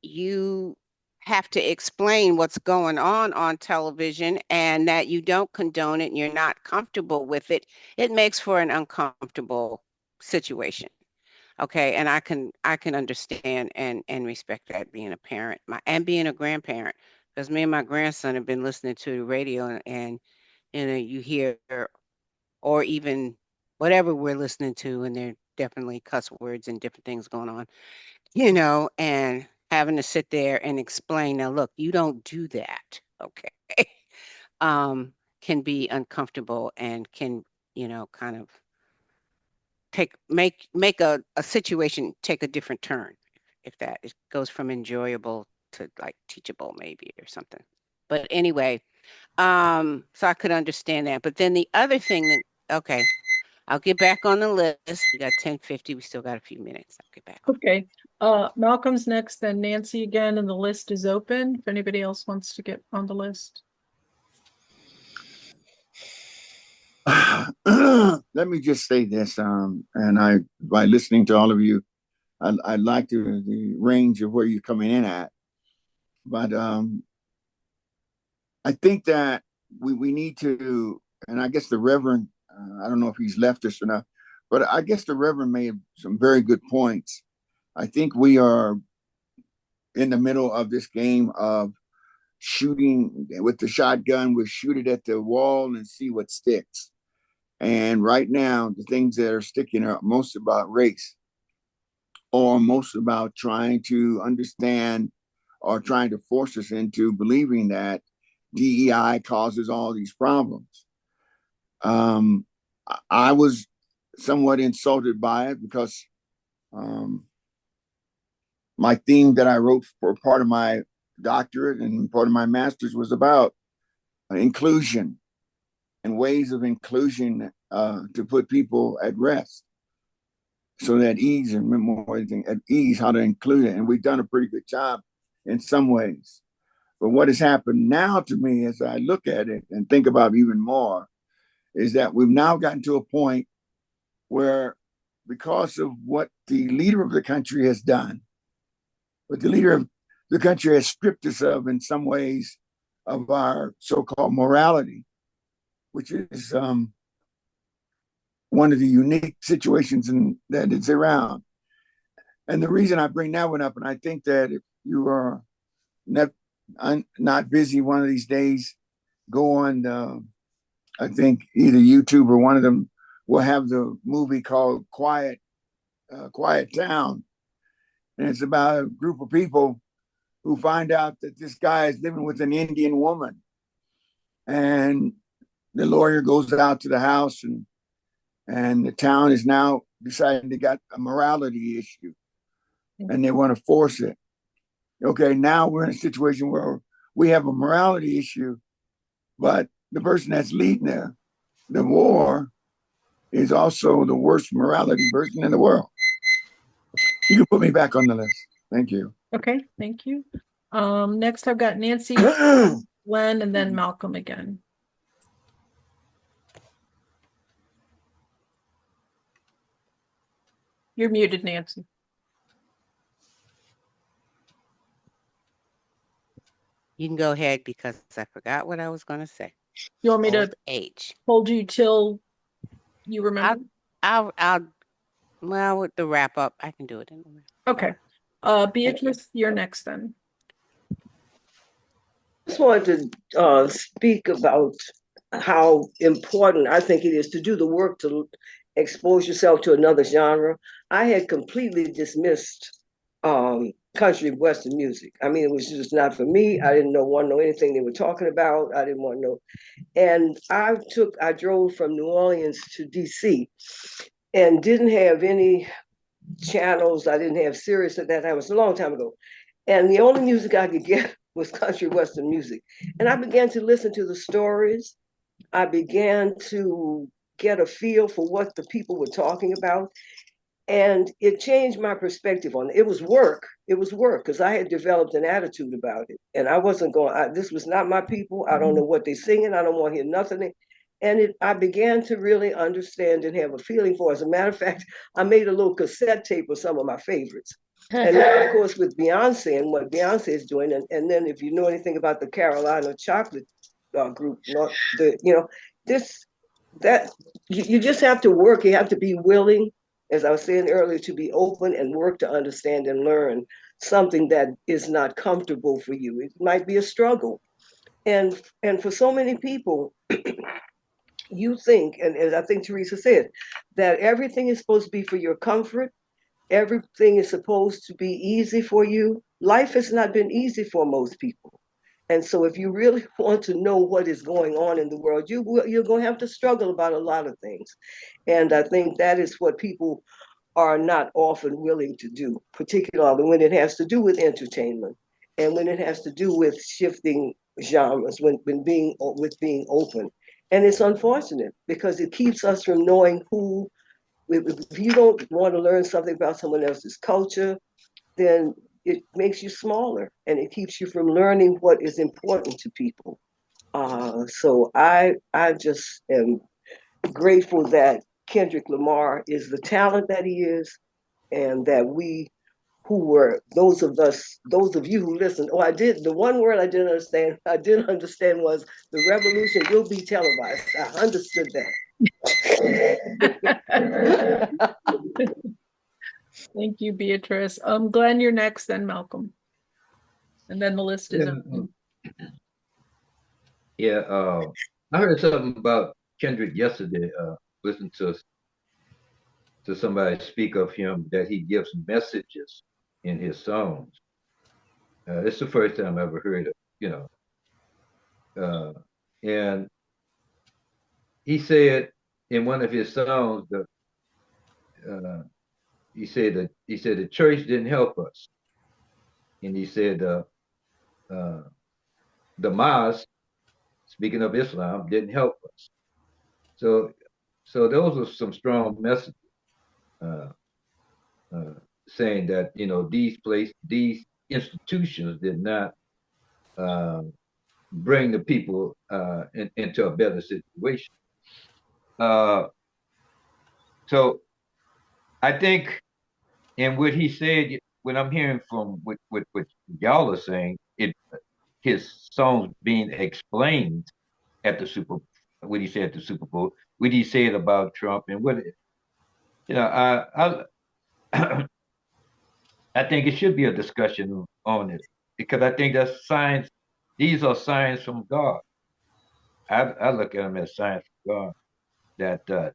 Speaker 4: you have to explain what's going on television and that you don't condone it and you're not comfortable with it, it makes for an uncomfortable situation. Okay, and I can understand and respect that, being a parent and being a grandparent, because me and my grandson have been listening to the radio and you hear, or even whatever we're listening to, and there are definitely cuss words and different things going on, and having to sit there and explain, now, look, you don't do that, okay? um, can be uncomfortable and can, kind of make a situation take a different turn, if that it goes from enjoyable to like teachable maybe or something. But anyway, so I could understand that. But then the other thing that, okay, I'll get back on the list. We got 10:50. We still got a few minutes. I'll get back on.
Speaker 1: Okay. Malcolm's next, then Nancy again, and the list is open if anybody else wants to get on the list.
Speaker 10: Let me just say this, and by listening to all of you, I like the range of where you're coming in at, but I think that we need to, and I guess the Reverend, I don't know if he's left us or not, but I guess the Reverend made some very good points. I think we are in the middle of this game of shooting with the shotgun. We'll shoot it at the wall and see what sticks. And right now, the things that are sticking are most about race, or most about trying to understand or trying to force us into believing that DEI causes all these problems. I was somewhat insulted by it because my theme that I wrote for part of my doctorate and part of my master's was about inclusion and ways of inclusion to put people at rest. So that ease and more at ease, how to include it. And we've done a pretty good job in some ways. But what has happened now to me as I look at it and think about even more is that we've now gotten to a point where, because of what the leader of the country has done, what the leader of the country has stripped us of in some ways of our so-called morality, which is one of the unique situations that is around. And the reason I bring that one up, and I think that if you are not busy one of these days, go on, I think either YouTube or one of them will have the movie called Quiet Town. And it's about a group of people who find out that this guy is living with an Indian woman. And the lawyer goes out to the house, and the town is now deciding they got a morality issue and they want to force it. Okay, now we're in a situation where we have a morality issue, but the person that's leading the war is also the worst morality person in the world. You can put me back on the list. Thank you.
Speaker 1: Okay, thank you. Next I've got Nancy, Glenn, and then Malcolm again. You're muted, Nancy.
Speaker 4: You can go ahead because I forgot what I was going to say.
Speaker 1: You want me to
Speaker 4: Old age.
Speaker 1: hold you till you remember?
Speaker 4: I'll well, with the wrap up, I can do it in the wrap.
Speaker 1: Okay. Beatrice, you're next then.
Speaker 2: I just wanted to speak about how important I think it is to do the work to expose yourself to another genre. I had completely dismissed country western music. I mean, it was just not for me. I didn't want to know anything they were talking about. I didn't want to know. And I drove from New Orleans to DC and didn't have any channels. I didn't have Sirius at that time. It was a long time ago. And the only music I could get was country western music. And I began to listen to the stories. I began to get a feel for what the people were talking about. And it changed my perspective on it. It was work. It was work because I had developed an attitude about it. And I wasn't this was not my people. I don't know what they're singing. I don't want to hear nothing. And I began to really understand and have a feeling for it. As a matter of fact, I made a little cassette tape of some of my favorites. And then, of course, with Beyonce and what Beyonce is doing, and then if you know anything about the Carolina Chocolate group, this that you just have to work. You have to be willing, as I was saying earlier, to be open and work to understand and learn something that is not comfortable for you. It might be a struggle, and for so many people, you think, and as I think Teresa said, that everything is supposed to be for your comfort. Everything is supposed to be easy for you. Life has not been easy for most people. And so if you really want to know what is going on in the world, you're going to have to struggle about a lot of things. And I think that is what people are not often willing to do, particularly when it has to do with entertainment and when it has to do with shifting genres, when being open. And it's unfortunate because it keeps us from knowing who. If you don't want to learn something about someone else's culture, then it makes you smaller and it keeps you from learning what is important to people. So I just am grateful that Kendrick Lamar is the talent that he is, and that we who were those of you who listened. Oh, I did. The one word I didn't understand was the revolution will be televised. I understood that.
Speaker 1: Thank you, Beatrice. Glenn, you're next, then Malcolm. And then the list is open.
Speaker 8: Yeah, I heard something about Kendrick yesterday. Listened to somebody speak of him that he gives messages in his songs. It's the first time I ever heard of, and he said in one of his songs that he said the church didn't help us, and he said the mosque, speaking of Islam, didn't help us. So those are some strong messages, uh, saying that these institutions did not bring the people into a better situation. So I think, and what he said, what I'm hearing from what y'all are saying, his songs being explained at the what he said at the Super Bowl, what he said about Trump, and I I think it should be a discussion on it because I think that's signs. These are signs from God. I look at them as signs from God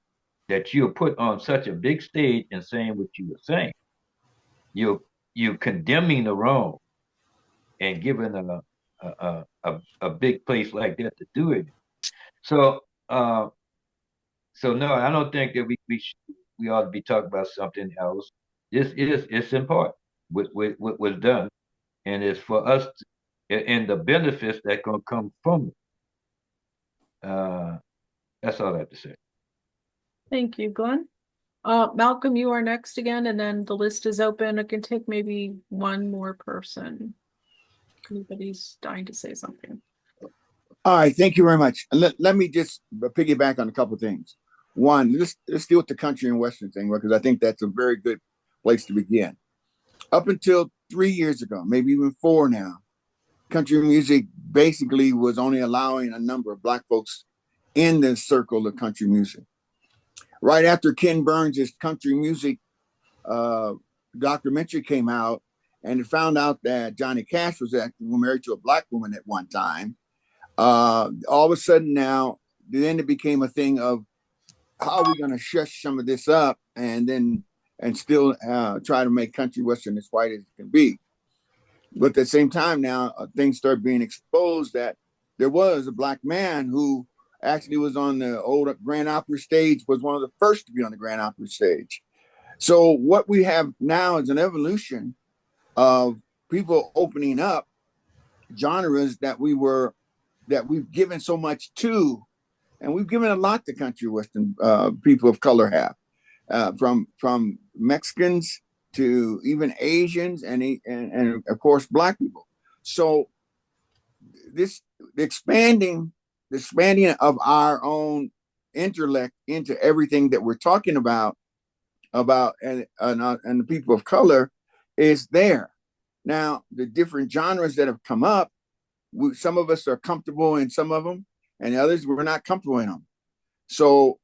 Speaker 8: that you're put on such a big stage and saying what you were saying. You're you condemning the wrong and giving a big place like that to do it. So so no, I don't think that we ought to be talking about something else. This is it's important what was done, and it's for us and the benefits that gonna come from it. That's all I have to say.
Speaker 1: Thank you, Glenn. Malcolm, you are next again, and then the list is open. I can take maybe one more person. Anybody's dying to say something.
Speaker 10: All right, thank you very much. Let me just piggyback on a couple of things. One, let's deal with the country and western thing because I think that's a very good place to begin. Up until 3 years ago, maybe even four now, country music basically was only allowing a number of Black folks in the circle of country music. Right after Ken Burns' country music documentary came out, and it found out that Johnny Cash was actually married to a Black woman at one time, all of a sudden now, then it became a thing of how are we going to shush some of this up and still try to make country western as white as it can be. But at the same time now, things start being exposed that there was a Black man who actually was on the old Grand Opera stage, was one of the first to be on the Grand Opera stage. So what we have now is an evolution of people opening up genres that we've given so much to, and we've given a lot to country western people of color have, from Mexicans to even Asians and of course Black people. So this the expanding of our own intellect into everything that we're talking about and the people of color is there. Now the different genres that have come up, some of us are comfortable in some of them, and others we're not comfortable in them. So,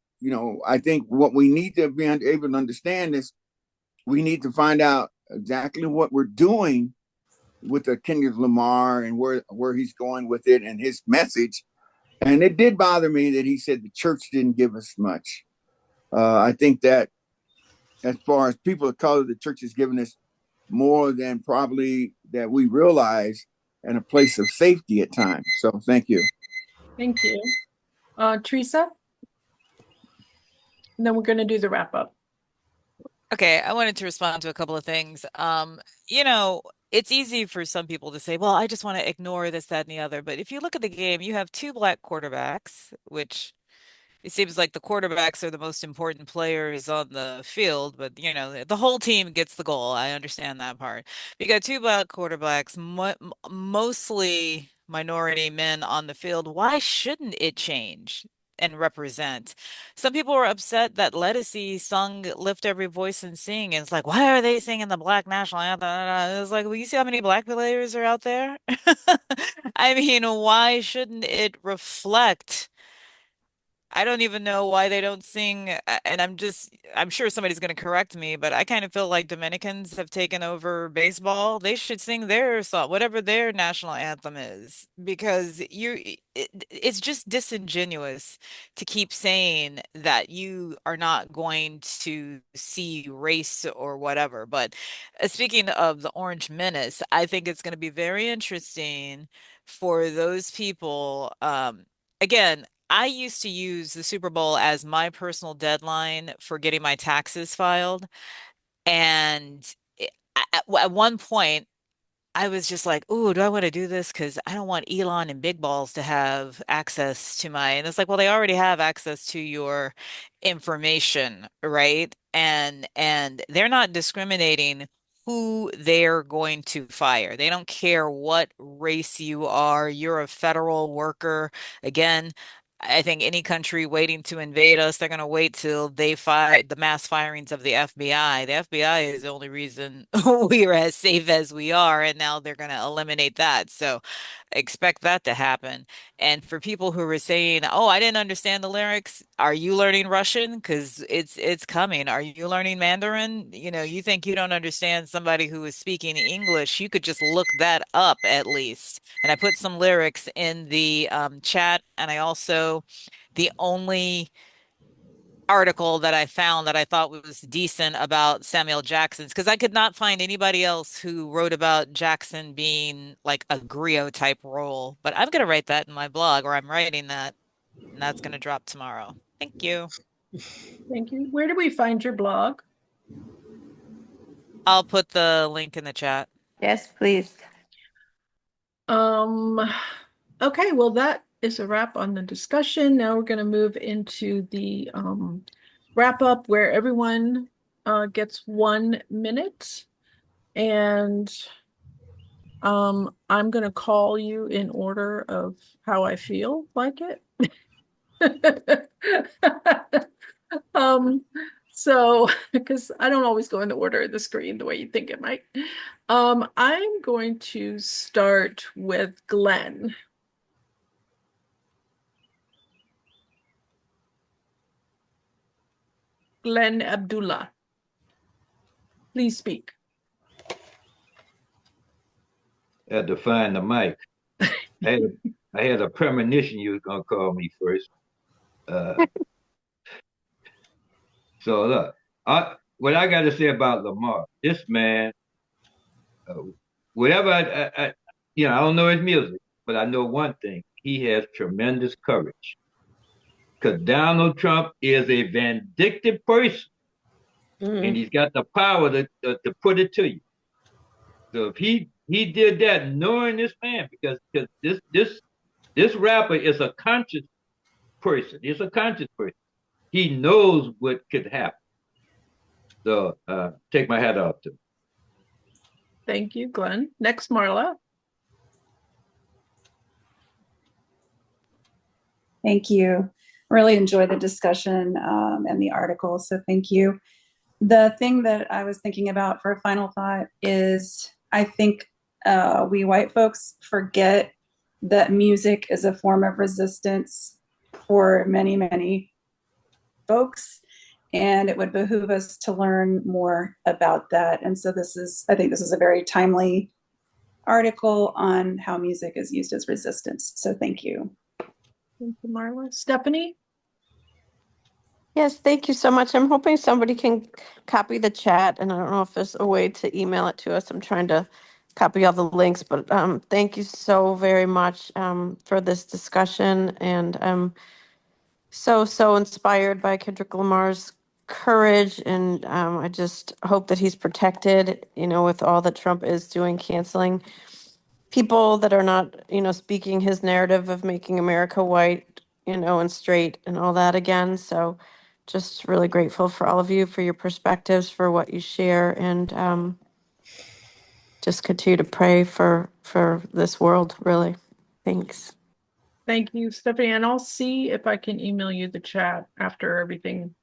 Speaker 10: I think what we need to be able to understand is we need to find out exactly what we're doing with the Kendrick Lamar and where he's going with it and his message. And it did bother me that he said the church didn't give us much. I think that as far as people of color, the church has given us more than probably that we realize, and a place of safety at times. So thank you.
Speaker 1: Thank you. Teresa? And then we're going to do the wrap up.
Speaker 7: Okay, I wanted to respond to a couple of things. You know, it's easy for some people to say, well, I just want to ignore this, that, and the other. But if you look at the game, you have two black quarterbacks, which it seems like the quarterbacks are the most important players on the field, but the whole team gets the goal. I understand that part. You got two black quarterbacks, mostly minority men on the field. Why shouldn't it change and represent? Some people were upset that Lettucey sung Lift Every Voice and Sing, and it's like, why are they singing the black national anthem? It's like, well, you see how many black players are out there? I mean, why shouldn't it reflect? I don't even know why they don't sing, and I'm sure somebody's going to correct me, but I kind of feel like Dominicans have taken over baseball. They should sing their song, whatever their national anthem is, because it's just disingenuous to keep saying that you are not going to see race or whatever. But speaking of the Orange Menace, I think it's going to be very interesting for those people. Again, I used to use the Super Bowl as my personal deadline for getting my taxes filed. And at one point, I was just like, "Ooh, do I want to do this? Because I don't want Elon and Big Balls to have access to my." And it's like, well, they already have access to your information, right? And they're not discriminating who they're going to fire. They don't care what race you are. You're a federal worker. Again, I think any country waiting to invade us, they're going to wait till they fire the mass firings of the FBI. The FBI is the only reason we are as safe as we are, and now they're going to eliminate that. So expect that to happen. And for people who were saying, "Oh, I didn't understand the lyrics," are you learning Russian? Because it's coming. Are you learning Mandarin? You think you don't understand somebody who is speaking English? You could just look that up at least. And I put some lyrics in the chat, and I also the only article that I found that I thought was decent about Samuel Jackson's, because I could not find anybody else who wrote about Jackson being like a griot type role. But I'm gonna write that in my blog, or I'm writing that, and that's gonna drop tomorrow. Thank you.
Speaker 1: Thank you. Where do we find your blog?
Speaker 7: I'll put the link in the chat.
Speaker 6: Yes, please.
Speaker 1: Um, okay, well, that is a wrap on the discussion. Now we're going to move into the wrap up where everyone gets 1 minute. And I'm going to call you in order of how I feel like it. Um, so because I don't always go in the order of the screen the way you think it might. I'm going to start with Glenn. Glenn Abdullah. Please speak.
Speaker 8: Had to find the mic. I had a premonition you was gonna call me first. So look, what I got to say about Lamar, this man, uh, whatever I don't know his music, but I know one thing: he has tremendous courage. Because Donald Trump is a vindictive person, and he's got the power to put it to you. So if he did that knowing this man, because this rapper is a conscious person. He's a conscious person. He knows what could happen. So take my hat off to him.
Speaker 1: Thank you, Glenn. Next, Marla.
Speaker 5: Thank you. Really enjoyed the discussion and the article, so thank you. The thing that I was thinking about for a final thought is I think we white folks forget that music is a form of resistance for many, many folks, and it would behoove us to learn more about that. And so I think this is a very timely article on how music is used as resistance. So thank you.
Speaker 1: Thank you, Marla. Stephanie?
Speaker 6: Yes, thank you so much. I'm hoping somebody can copy the chat, and I don't know if there's a way to email it to us. I'm trying to copy all the links, but thank you so very much for this discussion, and I'm so inspired by Kendrick Lamar's courage, and I just hope that he's protected, with all that Trump is doing, canceling people that are not, speaking his narrative of making America white, and straight and all that again. So just really grateful for all of you, for your perspectives, for what you share, and just continue to pray for this world, really. Thanks.
Speaker 1: Thank you, Stephanie. And I'll see if I can email you the chat after everything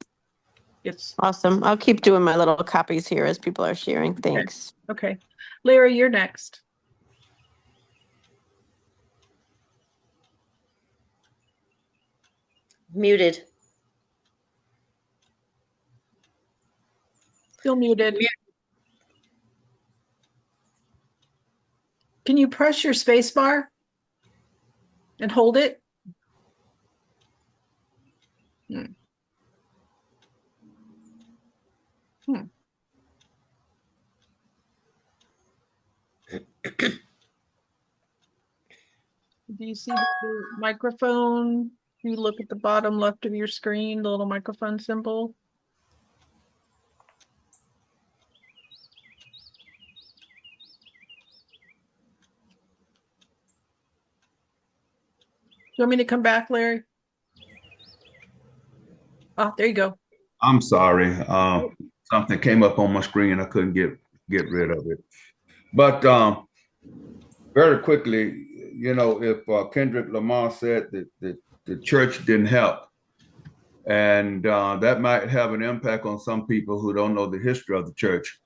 Speaker 1: gets.
Speaker 6: Awesome. I'll keep doing my little copies here as people are sharing. Thanks.
Speaker 1: Okay. Larry, you're next.
Speaker 3: Muted.
Speaker 1: Still muted. Can you press your space bar and hold it? Do you see the microphone? You look at the bottom left of your screen, the little microphone symbol. You want me to come back, Larry? Oh, there you go.
Speaker 9: I'm sorry. Something came up on my screen. I couldn't get rid of it. But very quickly, if Kendrick Lamar said that the church didn't help, and that might have an impact on some people who don't know the history of the church,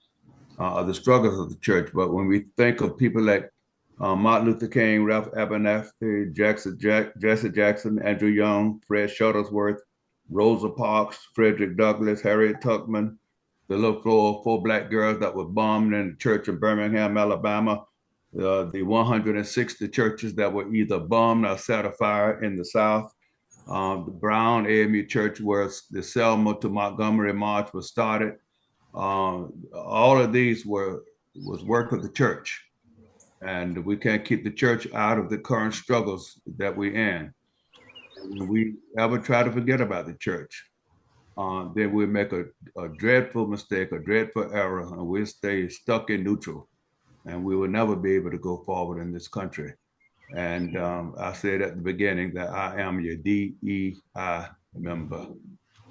Speaker 9: the struggles of the church. But when we think of people like Martin Luther King, Ralph Abernathy, Jesse Jackson, Andrew Young, Fred Shuttlesworth, Rosa Parks, Frederick Douglass, Harriet Tubman, the little four black girls that were bombed in the church in Birmingham, Alabama, the 160 churches that were either bombed or set afire in the South. The Brown AME Church, where the Selma to Montgomery March was started. All of these was work of the church, and we can't keep the church out of the current struggles that we're in. And when we ever try to forget about the church, then we make a dreadful mistake, a dreadful error, and we'll stay stuck in neutral, and we will never be able to go forward in this country. And I said at the beginning that I am your DEI member.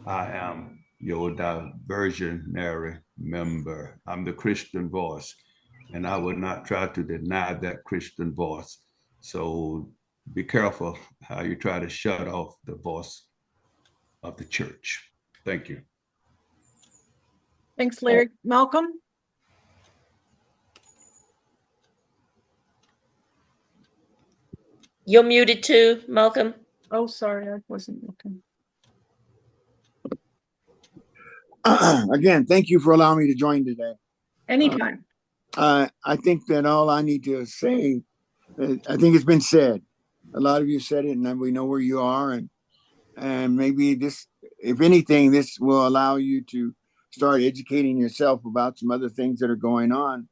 Speaker 9: I am your diversionary member. I'm the Christian voice, and I would not try to deny that Christian voice. So be careful how you try to shut off the voice of the church. Thank you.
Speaker 1: Thanks, Larry. Malcolm?
Speaker 3: You're muted too, Malcolm.
Speaker 1: Oh, sorry, I wasn't looking.
Speaker 10: Again, thank you for allowing me to join today.
Speaker 1: Anytime.
Speaker 10: I think that all I need to say, I think it's been said. A lot of you said it, and we know where you are, and maybe this, if anything, this will allow you to start educating yourself about some other things that are going on.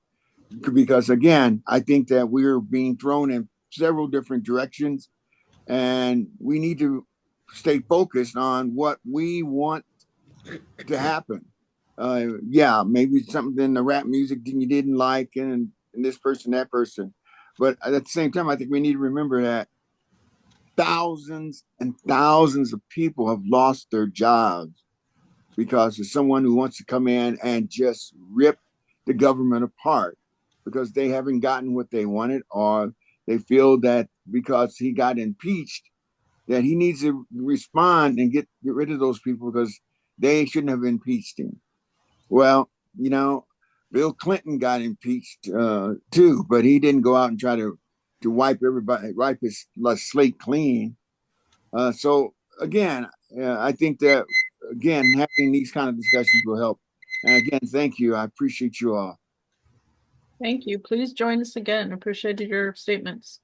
Speaker 10: Because again, I think that we're being thrown in several different directions, and we need to stay focused on what we want to happen. Yeah, maybe something in the rap music that you didn't like, and this person, that person. But at the same time, I think we need to remember that thousands and thousands of people have lost their jobs because of someone who wants to come in and just rip the government apart because they haven't gotten what they wanted, or they feel that because he got impeached that he needs to respond and get rid of those people because they shouldn't have impeached him. Well, you know, Bill Clinton got impeached too, but he didn't go out and try to wipe his slate clean. So again, I think that again having these kind of discussions will help. And again, thank you. I appreciate you all.
Speaker 1: Thank you. Please join us again. Appreciated your statements.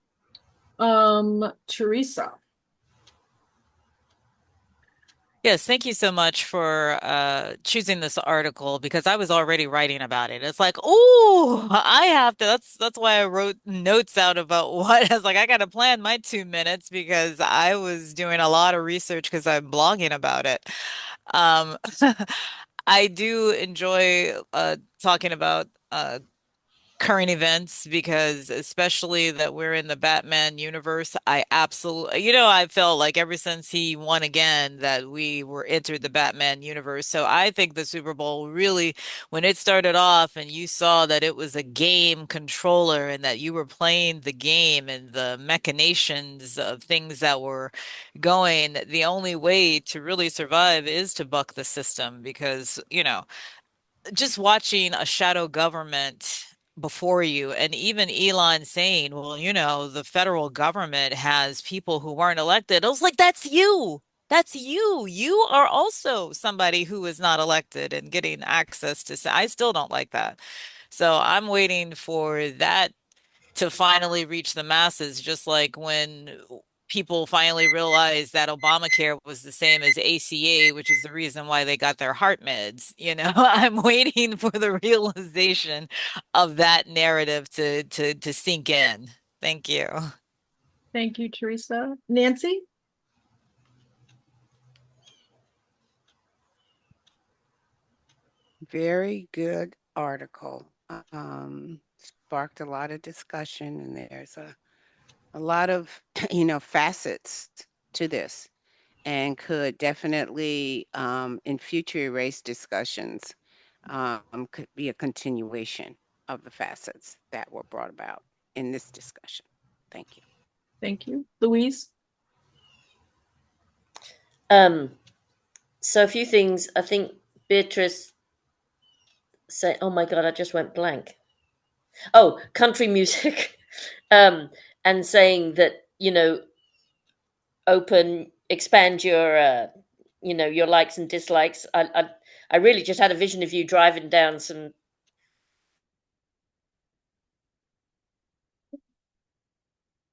Speaker 1: Teresa.
Speaker 7: Yes, thank you so much for choosing this article because I was already writing about it. It's like, oh, I have to. That's why I wrote notes out about what I was like. I got to plan my 2 minutes because I was doing a lot of research because I'm blogging about it. Um, I do enjoy talking about current events because especially that we're in the Batman universe, I absolutely, I felt like ever since he won again that we were entered the Batman universe. So I think the Super Bowl really, when it started off and you saw that it was a game controller and that you were playing the game and the machinations of things that were going, the only way to really survive is to buck the system because, just watching a shadow government before you, and even Elon saying, well, the federal government has people who weren't elected. I was like, that's you. That's you. You are also somebody who is not elected and getting access to say, I still don't like that. So I'm waiting for that to finally reach the masses, just like when people finally realized that Obamacare was the same as ACA, which is the reason why they got their heart meds. I'm waiting for the realization of that narrative to sink in. Thank you.
Speaker 1: Thank you, Teresa. Nancy?
Speaker 4: Very good article. Sparked a lot of discussion, and there's a lot of facets to this, and could definitely in future erase discussions could be a continuation of the facets that were brought about in this discussion. Thank you.
Speaker 1: Thank you. Louise?
Speaker 3: So a few things. I think Beatrice said, "Oh my God, I just went blank." Oh, country music, and saying that expand your likes and dislikes. I really just had a vision of you driving down some.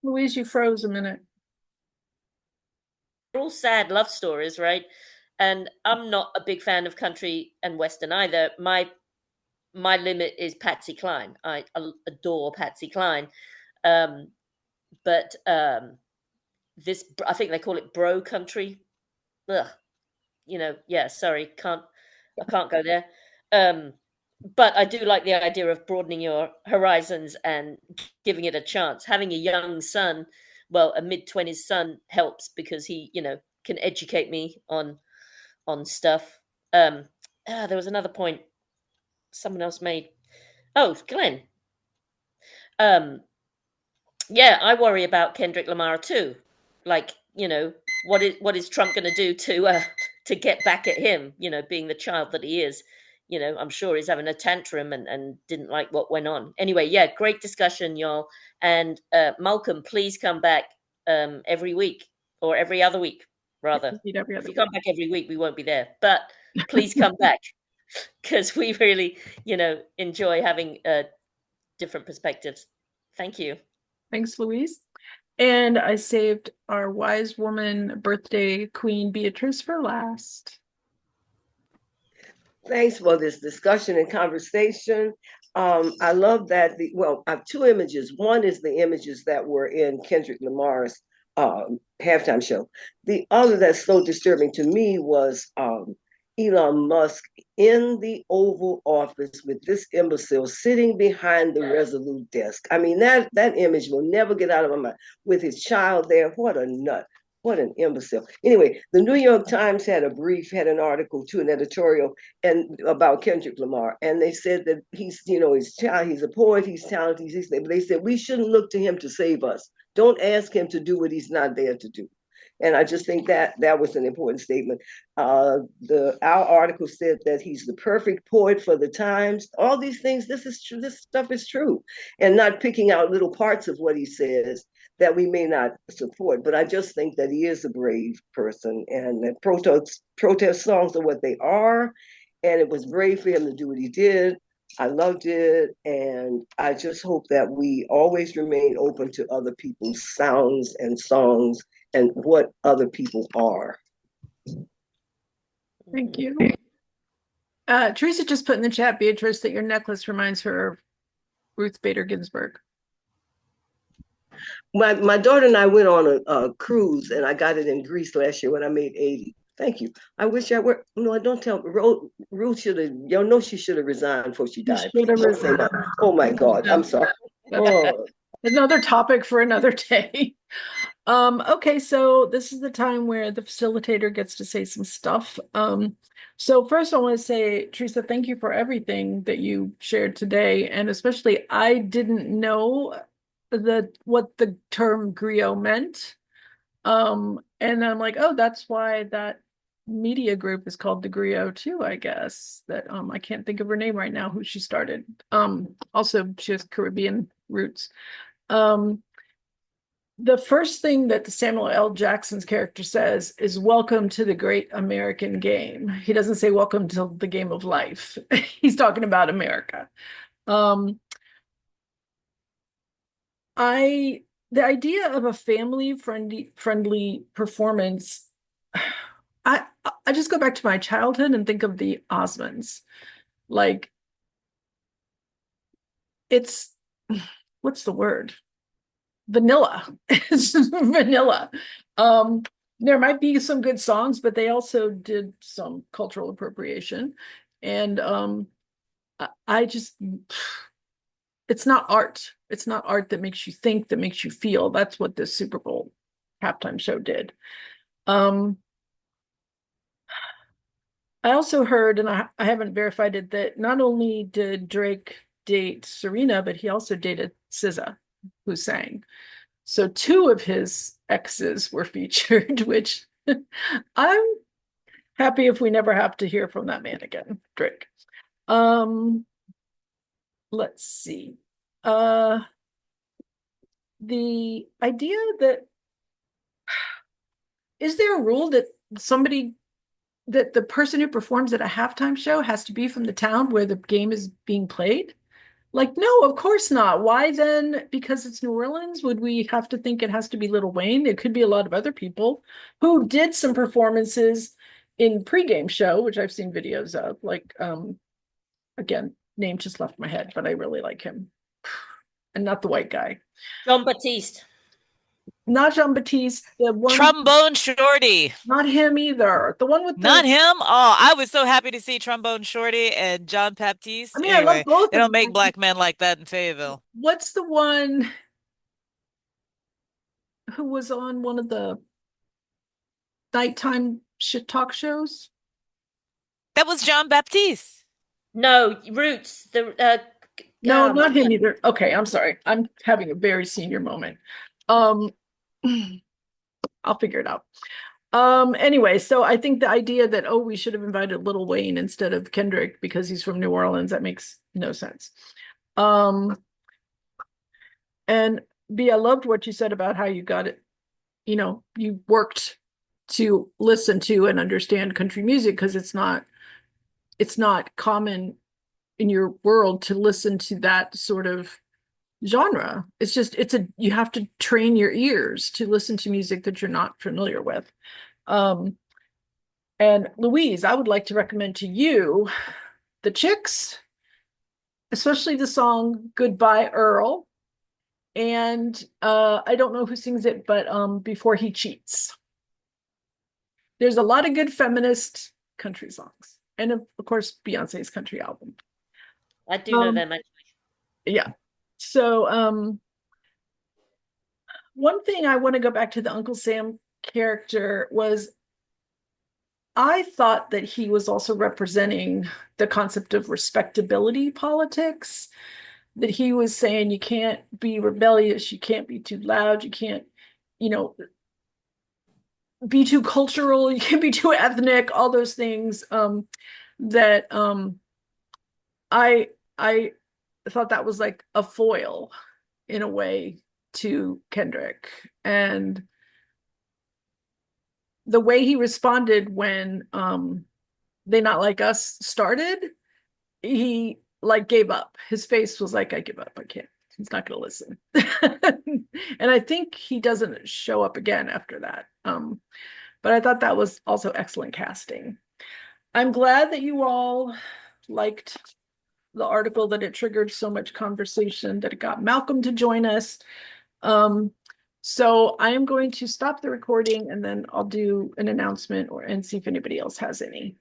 Speaker 1: Louise, you froze a minute.
Speaker 3: all sad love stories, right? And I'm not a big fan of country and western either. My limit is Patsy Cline. I adore Patsy Cline. Um, but this, I think they call it bro country. Ugh, yeah, sorry, I can't go there. Um, but I do like the idea of broadening your horizons and giving it a chance. Having a young son, well, a mid-20s son helps because he, can educate me on stuff. There was another point someone else made. Oh, Glenn. Um, yeah, I worry about Kendrick Lamar too. Like, what is Trump going to do to get back at him? Being the child that he is. I'm sure he's having a tantrum and didn't like what went on. Anyway, yeah, great discussion, y'all. And Malcolm, please come back every week or every other week, rather.
Speaker 1: Every
Speaker 3: If
Speaker 1: other
Speaker 3: you come back every week, we won't be there. But please come back because we really, enjoy having different perspectives. Thank you.
Speaker 1: Thanks, Louise. And I saved our wise woman birthday Queen Beatrice for last.
Speaker 2: Thanks for this discussion and conversation. I love that. I have two images. One is the images that were in Kendrick Lamar's halftime show. The other that's so disturbing to me was Elon Musk in the Oval Office with this imbecile sitting behind the Resolute desk. I mean, that image will never get out of my mind. With his child there, what a nut. What an imbecile. Anyway, the New York Times had an article to an editorial and about Kendrick Lamar, and they said that he's a poet, he's talented, but they said we shouldn't look to him to save us. Don't ask him to do what he's not there to do. And I just think that was an important statement. Our article said that he's the perfect poet for the times. All these things, this is true. This stuff is true, and not picking out little parts of what he says that we may not support. But I just think that he is a brave person, and that protest songs are what they are. And it was brave for him to do what he did. I loved it, and I just hope that we always remain open to other people's sounds and songs and what other people are.
Speaker 1: Thank you. Teresa just put in the chat, Beatrice, that your necklace reminds her of Ruth Bader Ginsburg.
Speaker 2: My daughter and I went on a cruise, and I got it in Greece last year when I made 80. Thank you. I wish I were. No, don't tell. Ruth should have. Y'all know she should have resigned before she died. Oh my God. I'm sorry. Oh.
Speaker 1: Another topic for another day. Okay, so this is the time where the facilitator gets to say some stuff. So first I want to say, Teresa, thank you for everything that you shared today. And especially I didn't know what the term griot meant. And I'm like, oh, that's why that media group is called the Griot too, I guess. That I can't think of her name right now, who she started. Also she has Caribbean roots. The first thing that the Samuel L. Jackson's character says is welcome to the great American game. He doesn't say welcome to the game of life. He's talking about America. The idea of a family friendly performance, I just go back to my childhood and think of the Osmonds. Like, it's, what's the word? Vanilla. It's vanilla. There might be some good songs, but they also did some cultural appropriation. And I just, it's not art. It's not art that makes you think, that makes you feel. That's what this Super Bowl halftime show did. I also heard, and I haven't verified it, that not only did Drake date Serena, but he also dated SZA, who sang. So two of his exes were featured, which I'm happy if we never have to hear from that man again, Drake. Let's see. The idea that, is there a rule that the person who performs at a halftime show has to be from the town where the game is being played? Like, no, of course not. Why then? Because it's New Orleans, would we have to think it has to be Lil Wayne? It could be a lot of other people who did some performances in pregame show, which I've seen videos of. Like, again, name just left my head, but I really like him. And not the white guy.
Speaker 3: John Baptiste.
Speaker 1: Not Jean Baptiste, the one,
Speaker 7: Trombone Shorty.
Speaker 1: not him either. The one with
Speaker 7: Not
Speaker 1: the,
Speaker 7: him. Oh, I was so happy to see Trombone Shorty and John
Speaker 1: I
Speaker 7: Baptiste.
Speaker 1: mean, I love
Speaker 7: Anyway,
Speaker 1: both
Speaker 7: they
Speaker 1: of
Speaker 7: don't make
Speaker 1: them.
Speaker 7: black men like that in Fayetteville.
Speaker 1: What's the one who was on one of the nighttime shit talk shows?
Speaker 7: That was John Baptiste.
Speaker 3: No, Roots. The
Speaker 1: No, not him either. Okay, I'm sorry. I'm having a very senior moment. Um, I'll figure it out. Anyway, so I think the idea that, oh, we should have invited Lil Wayne instead of Kendrick because he's from New Orleans, that makes no sense. And B, I loved what you said about how you got it, you worked to listen to and understand country music because it's not common in your world to listen to that sort of genre. It's just you have to train your ears to listen to music that you're not familiar with. And Louise, I would like to recommend to you the Chicks, especially the song Goodbye Earl. And I don't know who sings it, but Before He Cheats. There's a lot of good feminist country songs. And of course, Beyonce's country album.
Speaker 3: I do know them actually.
Speaker 1: Yeah. So one thing I want to go back to the Uncle Sam character was I thought that he was also representing the concept of respectability politics, that he was saying you can't be rebellious, you can't be too loud, you can't, you know, be too cultural, you can't be too ethnic, all those things that I thought that was like a foil in a way to Kendrick. And the way he responded when They Not Like Us started, he like gave up. His face was like, I give up. I can't. He's not going to listen. And I think he doesn't show up again after that. But I thought that was also excellent casting. I'm glad that you all liked the article, that it triggered so much conversation, that it got Malcolm to join us. So I am going to stop the recording and then I'll do an announcement and see if anybody else has any.